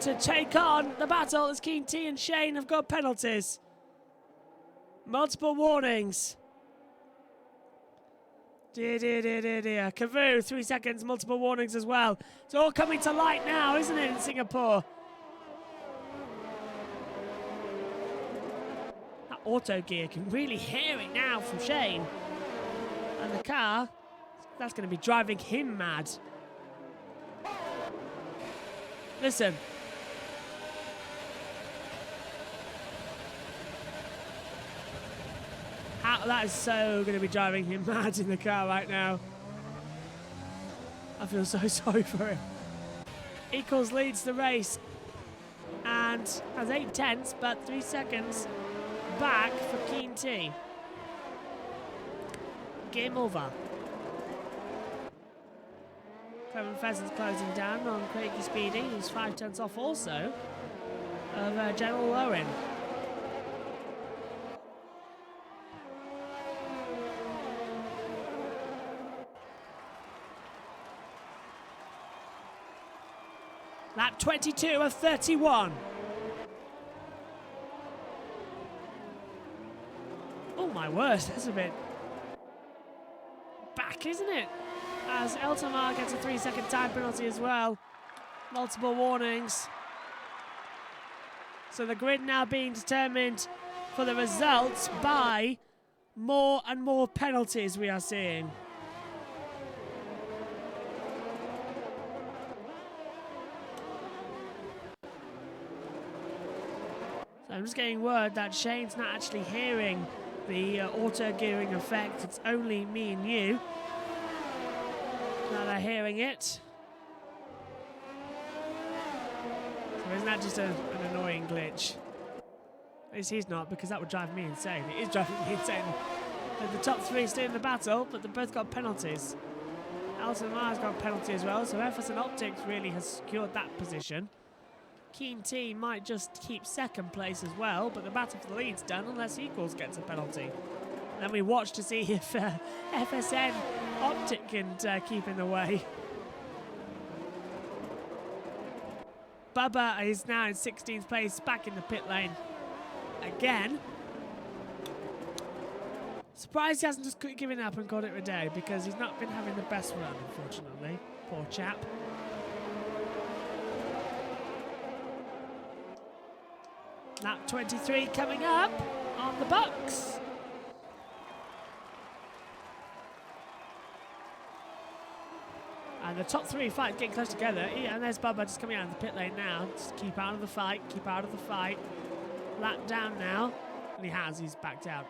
to take on the battle as Keen T and Shane have got penalties. Multiple warnings. Dear. Carew, 3 seconds, multiple warnings as well. It's all coming to light now, isn't it, in Singapore? That auto gear can really hear it now from Shane. And the car, that's going to be driving him mad. Listen. That is so going to be driving him mad in the car right now. I feel so sorry for him. Equals leads the race and has 8 tenths, but 3 seconds back for Keen T. Game over. Clement Pheasant's closing down on Craigie Speedy, who's 5 tenths off also of General Owen. Lap 22 of 31. Oh my word, that's a bit back, isn't it? As Eltamar gets a 3-second time penalty as well. Multiple warnings. So the grid now being determined for the results by more and more penalties we are seeing. I'm just getting word that Shane's not actually hearing the auto gearing effect. It's only me and you that are hearing it. So isn't that just an annoying glitch? At least he's not, because that would drive me insane. It is driving me insane. The top 3 stay in the battle, but they've both got penalties. Alton Mar's got a penalty as well, so FSN Optics really has secured that position. Keen T might just keep 2nd place as well, but the battle for the lead's done unless Equals gets a penalty. And then we watch to see if FSN Optic can keep in the way. Bubba is now in 16th place, back in the pit lane again. Surprised he hasn't just given up and called it a day, because he's not been having the best run, unfortunately. Poor chap. Lap 23 coming up on the box. And the top three fight getting close together. Yeah, and there's Bubba just coming out of the pit lane now. Just keep out of the fight, keep out of the fight. Lap down now. And he has, he's backed out.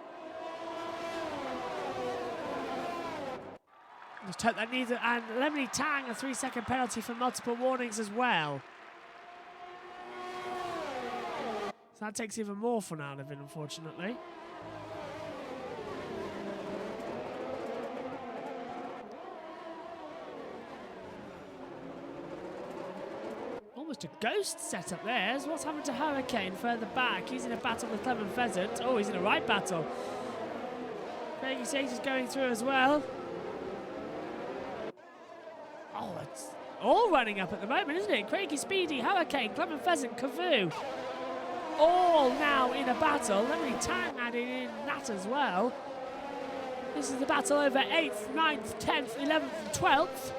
Just hope that neither, and Lemony Tang, a 3-second penalty for multiple warnings as well. So that takes even more fun out of it, unfortunately. Almost a ghost setup there. What's happened to Hurricane further back? He's in a battle with Clement Pheasant. Oh, he's in a right battle. Craigie Sage is going through as well. Oh, it's all running up at the moment, isn't it? Craigie Speedy, Hurricane, Clement Pheasant, Kavoo. All now in a battle. Lemony Tang adding in that as well. This is the battle over 8th, 9th, 10th, 11th and 12th.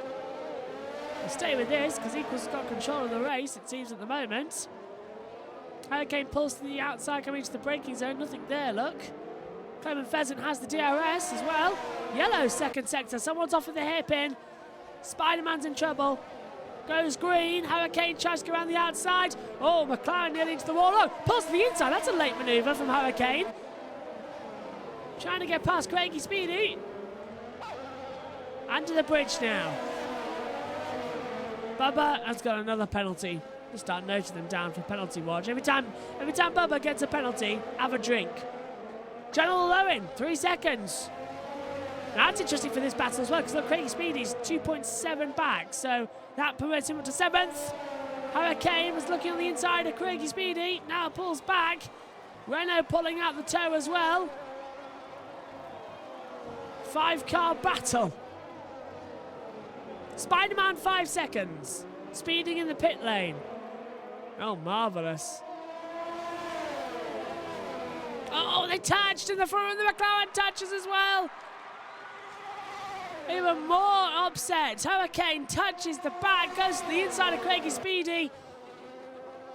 We'll stay with this because Equals has got control of the race, it seems, at the moment. Hurricane pulls to the outside, coming into the braking zone. Nothing there, look. Clement Pheasant has the DRS as well. Yellow second sector. Someone's off with the hairpin. Spider-Man's in trouble. Goes green. Hurricane tries to go around the outside. Oh, McLaren nearly into the wall. Oh, pulls to the inside. That's a late manoeuvre from Hurricane. Trying to get past Craigie Speedy. Under the bridge now. Bubba has got another penalty. We'll start noting them down for penalty watch. Every time Bubba gets a penalty, have a drink. General Lowen, 3 seconds. Now that's interesting for this battle as well, because look, Craigie Speedy's 2.7 back, so that promotes him up to 7th. Hurricane was looking on the inside of Craigie Speedy, now pulls back. Renault pulling out the toe as well. 5-car battle. Spider-Man 5 seconds. Speeding in the pit lane. Oh, marvellous. Oh, they touched in the front, and the McLaren touches as well. Even more upset. Hurricane touches the back, goes to the inside of Craigie Speedy.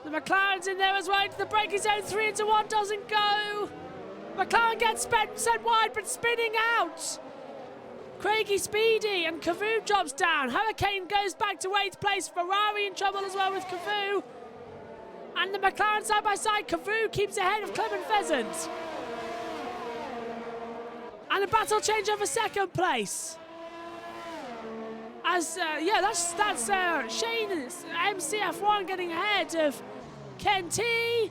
The McLaren's in there as well into the braking zone. 3 into 1 doesn't go. McLaren gets sent wide, but spinning out. Craigie Speedy and Kavoo drops down. Hurricane goes back to 8th place. Ferrari in trouble as well with Kavoo. And the McLaren side by side. Kavoo keeps ahead of Clement Pheasant. And a battle change over 2nd place. As that's Shane MCF1 getting ahead of Ken T.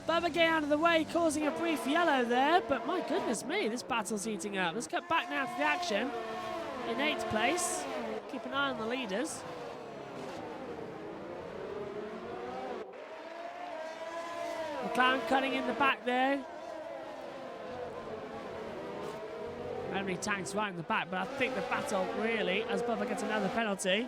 Bubba getting out of the way, causing a brief yellow there, but my goodness me, this battle's heating up. Let's get back now to the action. In 8th place, keep an eye on the leaders. McLaren cutting in the back there. Lemony Tang's right in the back, but I think the battle really, as Bubba gets another penalty.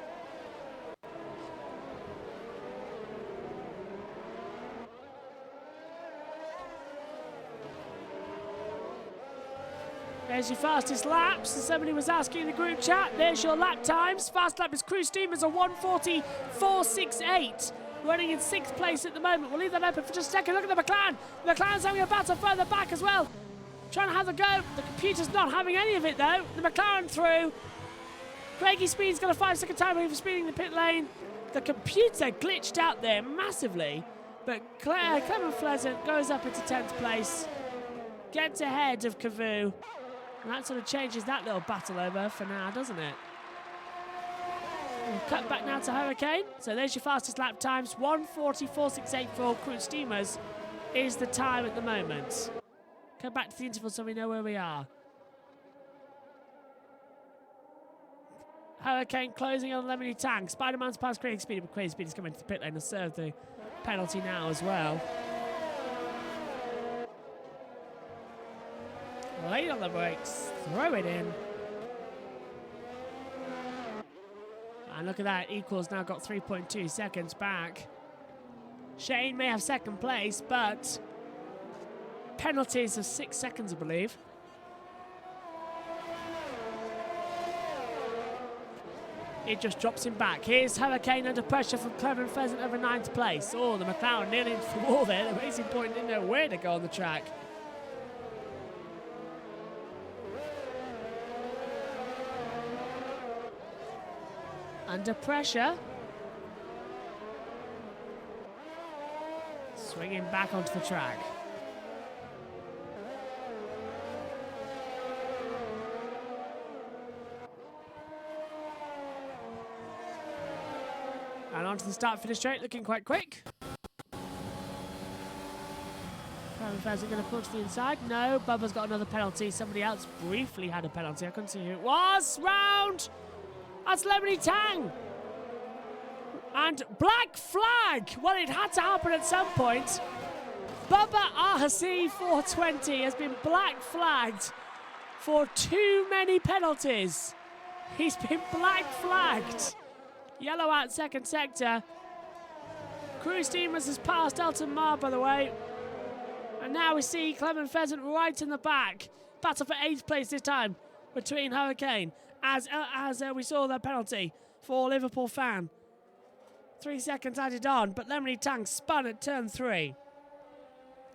There's your fastest laps. And somebody was asking in the group chat. There's your lap times. Fast lap is Crew Steamers a 1:44.68. Running in 6th place at the moment. We'll leave that open for just a second. Look at the McLaren. The McLaren's having a battle further back as well. Trying to have a go. The computer's not having any of it though. The McLaren through. Craigie Speed's got a 5-second time for speeding the pit lane. The computer glitched out there massively. But Clement Pheasant goes up into 10th place. Gets ahead of Kavoo. And that sort of changes that little battle over for now, doesn't it? We'll cut back now to Hurricane. So there's your fastest lap times. 1:44.68 for Crew Steamers is the time at the moment. Come back to the interval so we know where we are. Hurricane closing on Lemony Tang. Spider-Man's past Craigie Speedy, but Craigie Speedy's coming to the pit lane to serve the penalty now as well. Late on the brakes, throw it in. And look at that, Equals now got 3.2 seconds back. Shane may have 2nd place, but penalties of 6 seconds, I believe. It just drops him back. Here's Hurricane under pressure from Clement Pheasant over 9th place. Oh, the McLaren nearly into the wall there. The Racing Point didn't know where to go on the track. Under pressure. Swinging back onto the track. And onto the start-finish straight, looking quite quick. Clement Pheasant going to pull to the inside. No, Bubba's got another penalty. Somebody else briefly had a penalty. I couldn't see who it was. Round! That's Lemony Tang! And black flag! Well, it had to happen at some point. Bubba RC 420 has been black flagged for too many penalties. He's been black flagged. Yellow out second sector. Crew Steamers has passed Elton Maar, by the way. And now we see Clement Pheasant right in the back. Battle for 8th place this time between Hurricane as we saw the penalty for Liverpool fan. 3 seconds added on, but Lemony Tang spun at turn 3.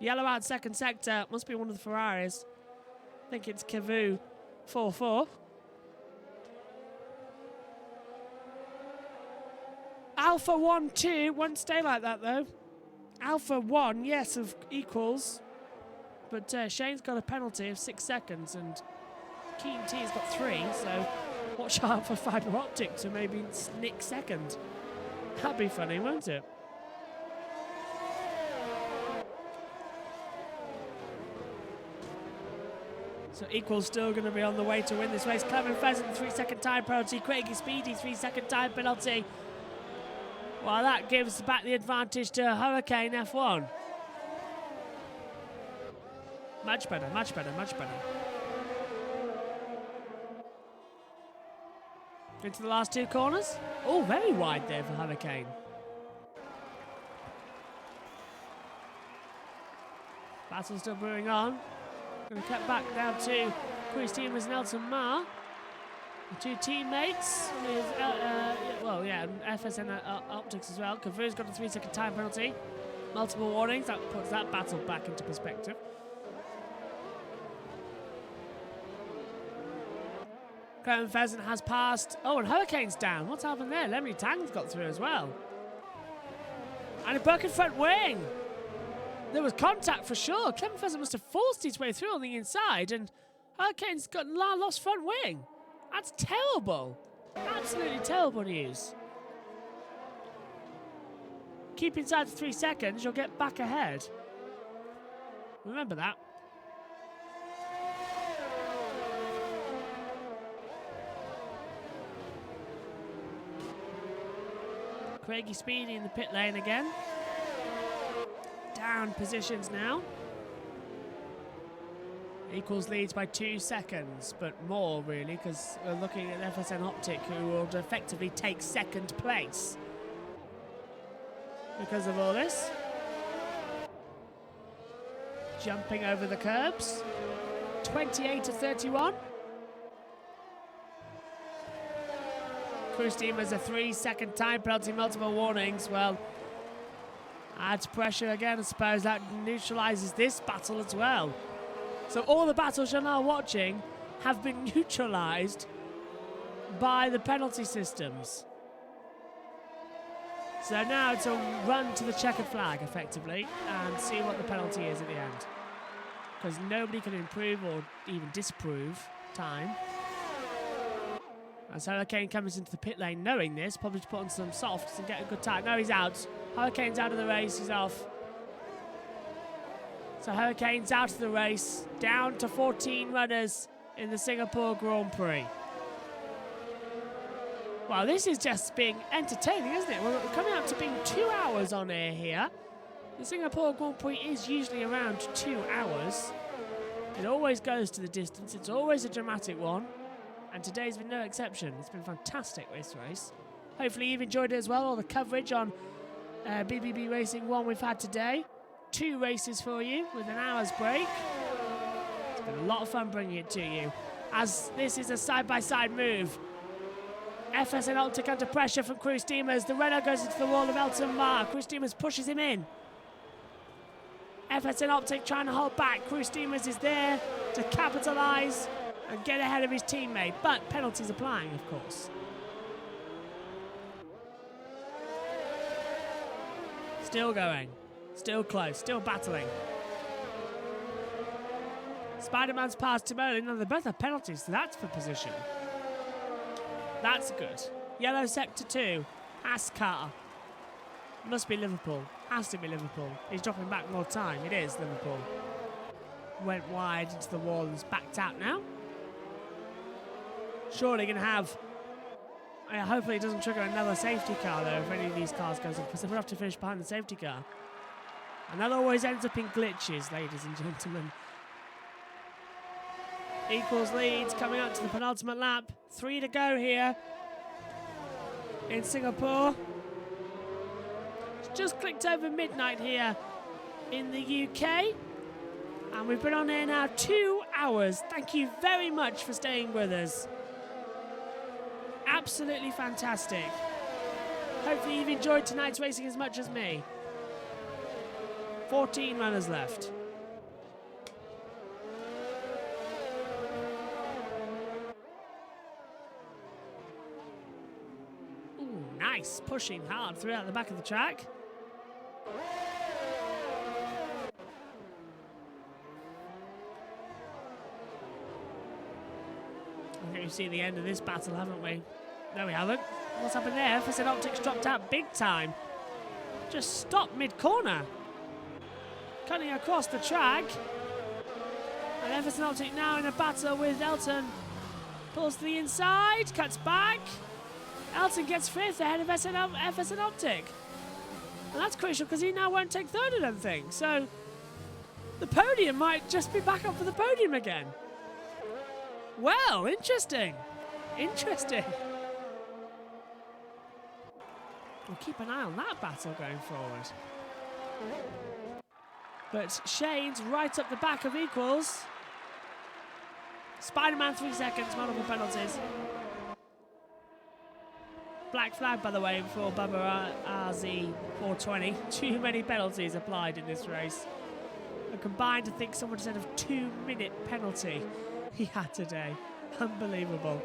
Yellow out second sector. Must be one of the Ferraris. I think it's Cavu 4-4. Alpha 1-2 won't stay like that though. Alpha 1, yes, of equals. But Shane's got a penalty of 6 seconds and Keen T's got 3, so watch out for Fibre Optic to maybe nick second. That'd be funny, won't it? So Equal's still going to be on the way to win this race. Clement Pheasant, 3 second time penalty. Craigie Speedy, 3 second time penalty. Well, that gives back the advantage to Hurricane F1. Much better, much better, much better. Into the last 2 corners. Oh, very wide there for Hurricane. Battle still brewing on. Going to cut back now to Crew Steamers and Elton Maar. The 2 teammates with, FSN Optics as well. Cavu's got a 3 second time penalty. Multiple warnings. That puts that battle back into perspective. Clement Pheasant has passed. Oh, and Hurricane's down. What's happened there? Lemony Tang's got through as well. And a broken front wing. There was contact for sure. Clement Pheasant must have forced his way through on the inside, and Hurricane's got lost front wing. That's terrible. Absolutely terrible news. Keep inside for 3 seconds, you'll get back ahead. Remember that. Craigie Speedy in the pit lane again. Down positions now. Equals leads by 2 seconds, but more really, because we're looking at FSN Optic, who will effectively take second place because of all this. Jumping over the curbs. 28 to 31. Crew Steamers a 3 second time penalty, multiple warnings. Well, adds pressure again. I suppose that neutralises this battle as well. So all the battles you're now watching have been neutralised by the penalty systems. So now it's a run to the checkered flag, effectively, and see what the penalty is at the end. Because nobody can improve or even disprove time. As Hurricane comes into the pit lane knowing this, probably to put on some softs and get a good time. No, he's out. Hurricane's out of the race, he's off. So Hurricane's out of the race, down to 14 runners in the Singapore Grand Prix. Well, this is just being entertaining, isn't it? We're coming up to being 2 hours on air here. The Singapore Grand Prix is usually around 2 hours. It always goes to the distance. It's always a dramatic one. And today's been no exception. It's been fantastic, this race. Hopefully you've enjoyed it as well, all the coverage on BBB Racing 1 we've had today. 2 races for you with an hour's break. It's been a lot of fun bringing it to you, as this is a side-by-side move. FSN Optic under pressure from Crew Steamers. The Renault goes into the wall of Elton Maar. Crew Steamers pushes him in. FSN Optic trying to hold back. Crew Steamers is there to capitalise and get ahead of his teammate, but penalties applying, of course. Still going. Still close. Still battling. Spider-Man's past Tim Erling. Now they both have penalties, so that's for position. That's good. Yellow sector 2. Ascar. Must be Liverpool. Has to be Liverpool. He's dropping back more time. It is Liverpool. Went wide into the wall and is backed out now. Surely going to have... hopefully it doesn't trigger another safety car, though, if any of these cars goes up, because they would have to finish behind the safety car. And that always ends up in glitches, ladies and gentlemen. Equals leads coming up to the penultimate lap. 3 to go here in Singapore. It's just clicked over midnight here in the UK. And we've been on here now 2 hours. Thank you very much for staying with us. Absolutely fantastic. Hopefully you've enjoyed tonight's racing as much as me. 14 runners left. Ooh, nice. Pushing hard throughout the back of the track. I think we've seen the end of this battle, haven't we? No, we haven't. What's happened there? Everton Optics dropped out big time. Just stopped mid-corner. Cutting across the track. And Everton Optic now in a battle with Elton. Pulls to the inside, cuts back. Elton gets 5th ahead of Everton Optic. And that's crucial because he now won't take 3rd, I don't think. So the podium might just be back up for the podium again. Well, interesting. Interesting. We'll keep an eye on that battle going forward. But Shane's right up the back of Equals. Spider-Man 3 seconds, multiple penalties. Black flag, by the way, for Bubba RZ 420. Too many penalties applied in this race. A combined, I think someone said, of 2-minute penalty he had today. Unbelievable.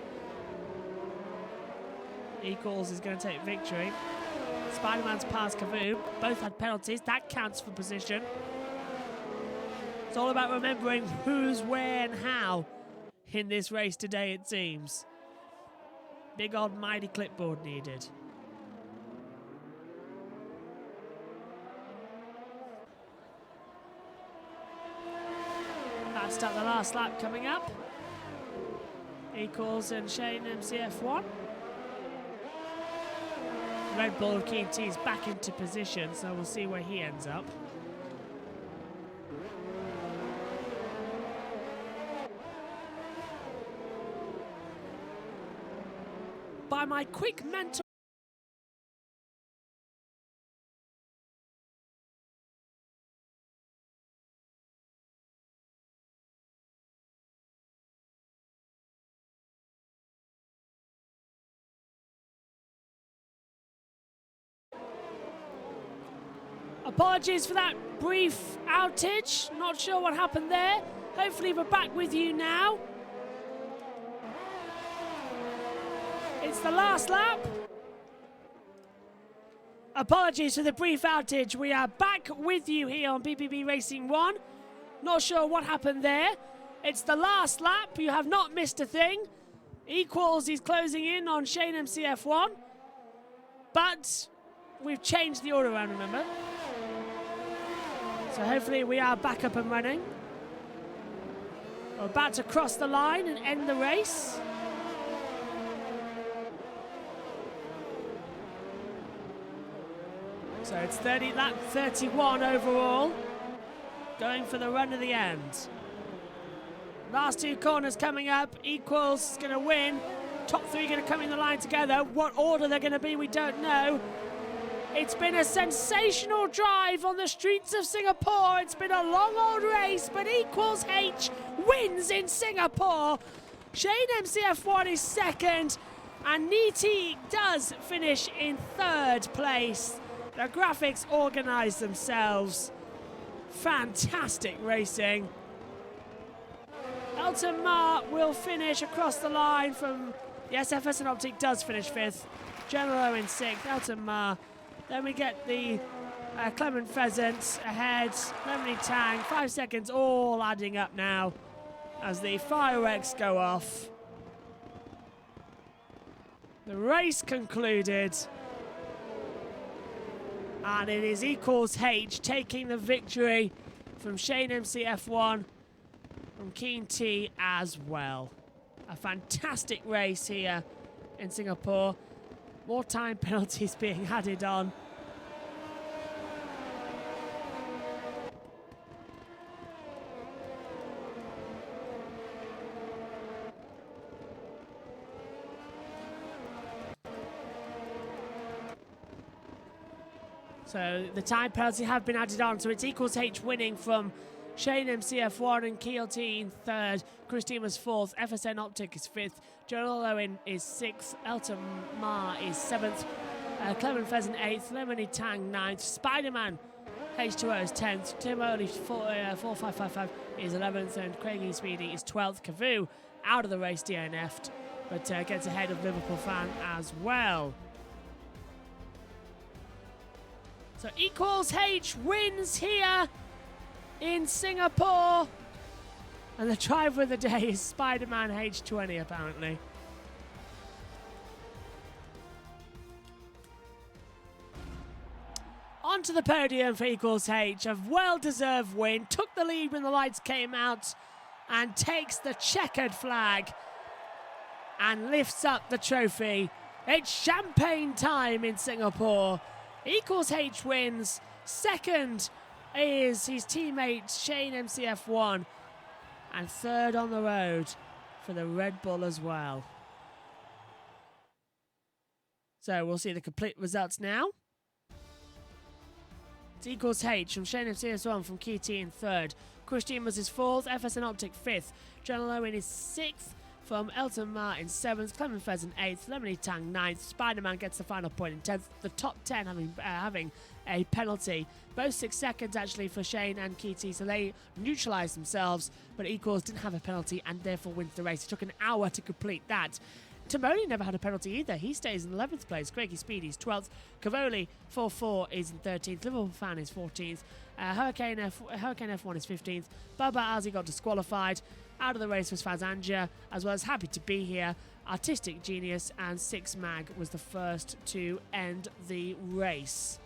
Equals is going to take victory. Spider-Man's past Kavoom. Both had penalties. That counts for position. It's all about remembering who's where and how in this race today, it seems. Big old mighty clipboard needed. That's start the last lap coming up. Equals and Shane MCF1. Red Bull of Keen T is back into position, so we'll see where he ends up. By my quick mental... Apologies for that brief outage. Not sure what happened there. Hopefully we're back with you now. It's the last lap. Apologies for the brief outage. We are back with you here on BBB Racing 1. Not sure what happened there. It's the last lap. You have not missed a thing. Equals is closing in on Shane MCF1. But we've changed the order around, remember? So hopefully we are back up and running. We're about to cross the line and end the race. So it's lap 31 overall. Going for the run to the end. Last 2 corners coming up. Equals is going to win. Top 3 going to come in the line together. What order they're going to be, we don't know. It's been a sensational drive on the streets of Singapore. It's been a long old race, but Equals H wins in Singapore. Shane MCF1 is second, and Niti does finish in 3rd place. The graphics organise themselves. Fantastic racing. Elton Ma will finish across the line from... Yes, Everton Optic does finish 5th. General in 6th. Elton Ma. Then we get the Clement Pheasant ahead. Lemony Tang, 5 seconds, all adding up now as the fireworks go off. The race concluded. And it is Equals H taking the victory from Shane MCF1, from Keen T as well. A fantastic race here in Singapore. More time penalties being added on. So the time penalty have been added on, so it's Equals H winning from Shane MCF1 and Keel T in third, Chris Dimas fourth, FSN Optic is fifth, Joel Owen is sixth, Elton Ma is seventh, Clement Pheasant eighth, Lemony Tang ninth, Spider-Man H2O is 10th, Tim Oli 4555 is 11th, and Craigie Speedy is 12th. Cavu out of the race, DNF'd, but gets ahead of Liverpool Fan as well. So Equals H wins here in Singapore. And the driver of the day is Spider-Man H20 apparently. Onto the podium for Equals H. A well-deserved win. Took the lead when the lights came out and takes the checkered flag and lifts up the trophy. It's champagne time in Singapore. Equals H wins. Second is his teammate Shane MCF1. And third on the road for the Red Bull as well. So we'll see the complete results now. It's Equals H from Shane MCF1 from KT in third. Chris Dimas is fourth. FSN Optic fifth. John Owen is sixth. From Elton Ma in 7th, Clement Pheasant 8th, Lemony Tang 9th, Spider-Man gets the final point in 10th, the top 10 having a penalty. Both 6 seconds actually for Shane and Keaty, so they neutralised themselves, but Equals didn't have a penalty and therefore wins the race. It took an hour to complete that. Timoni never had a penalty either. He stays in 11th place. Craigie Speedy is 12th. Cavoli 4-4 is in 13th. Liverpool Fan is 14th. Hurricane F1 is 15th. Baba Azi got disqualified. Out of the race was Fazanja, as well as Happy to Be Here, Artistic Genius, and Six Mag was the first to end the race.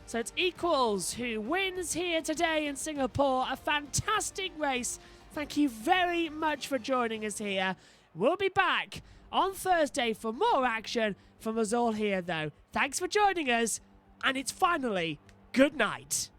So it's Equals who wins here today in Singapore. A fantastic race. Thank you very much for joining us here. We'll be back on Thursday for more action from us all here, though. Thanks for joining us, and it's finally good night.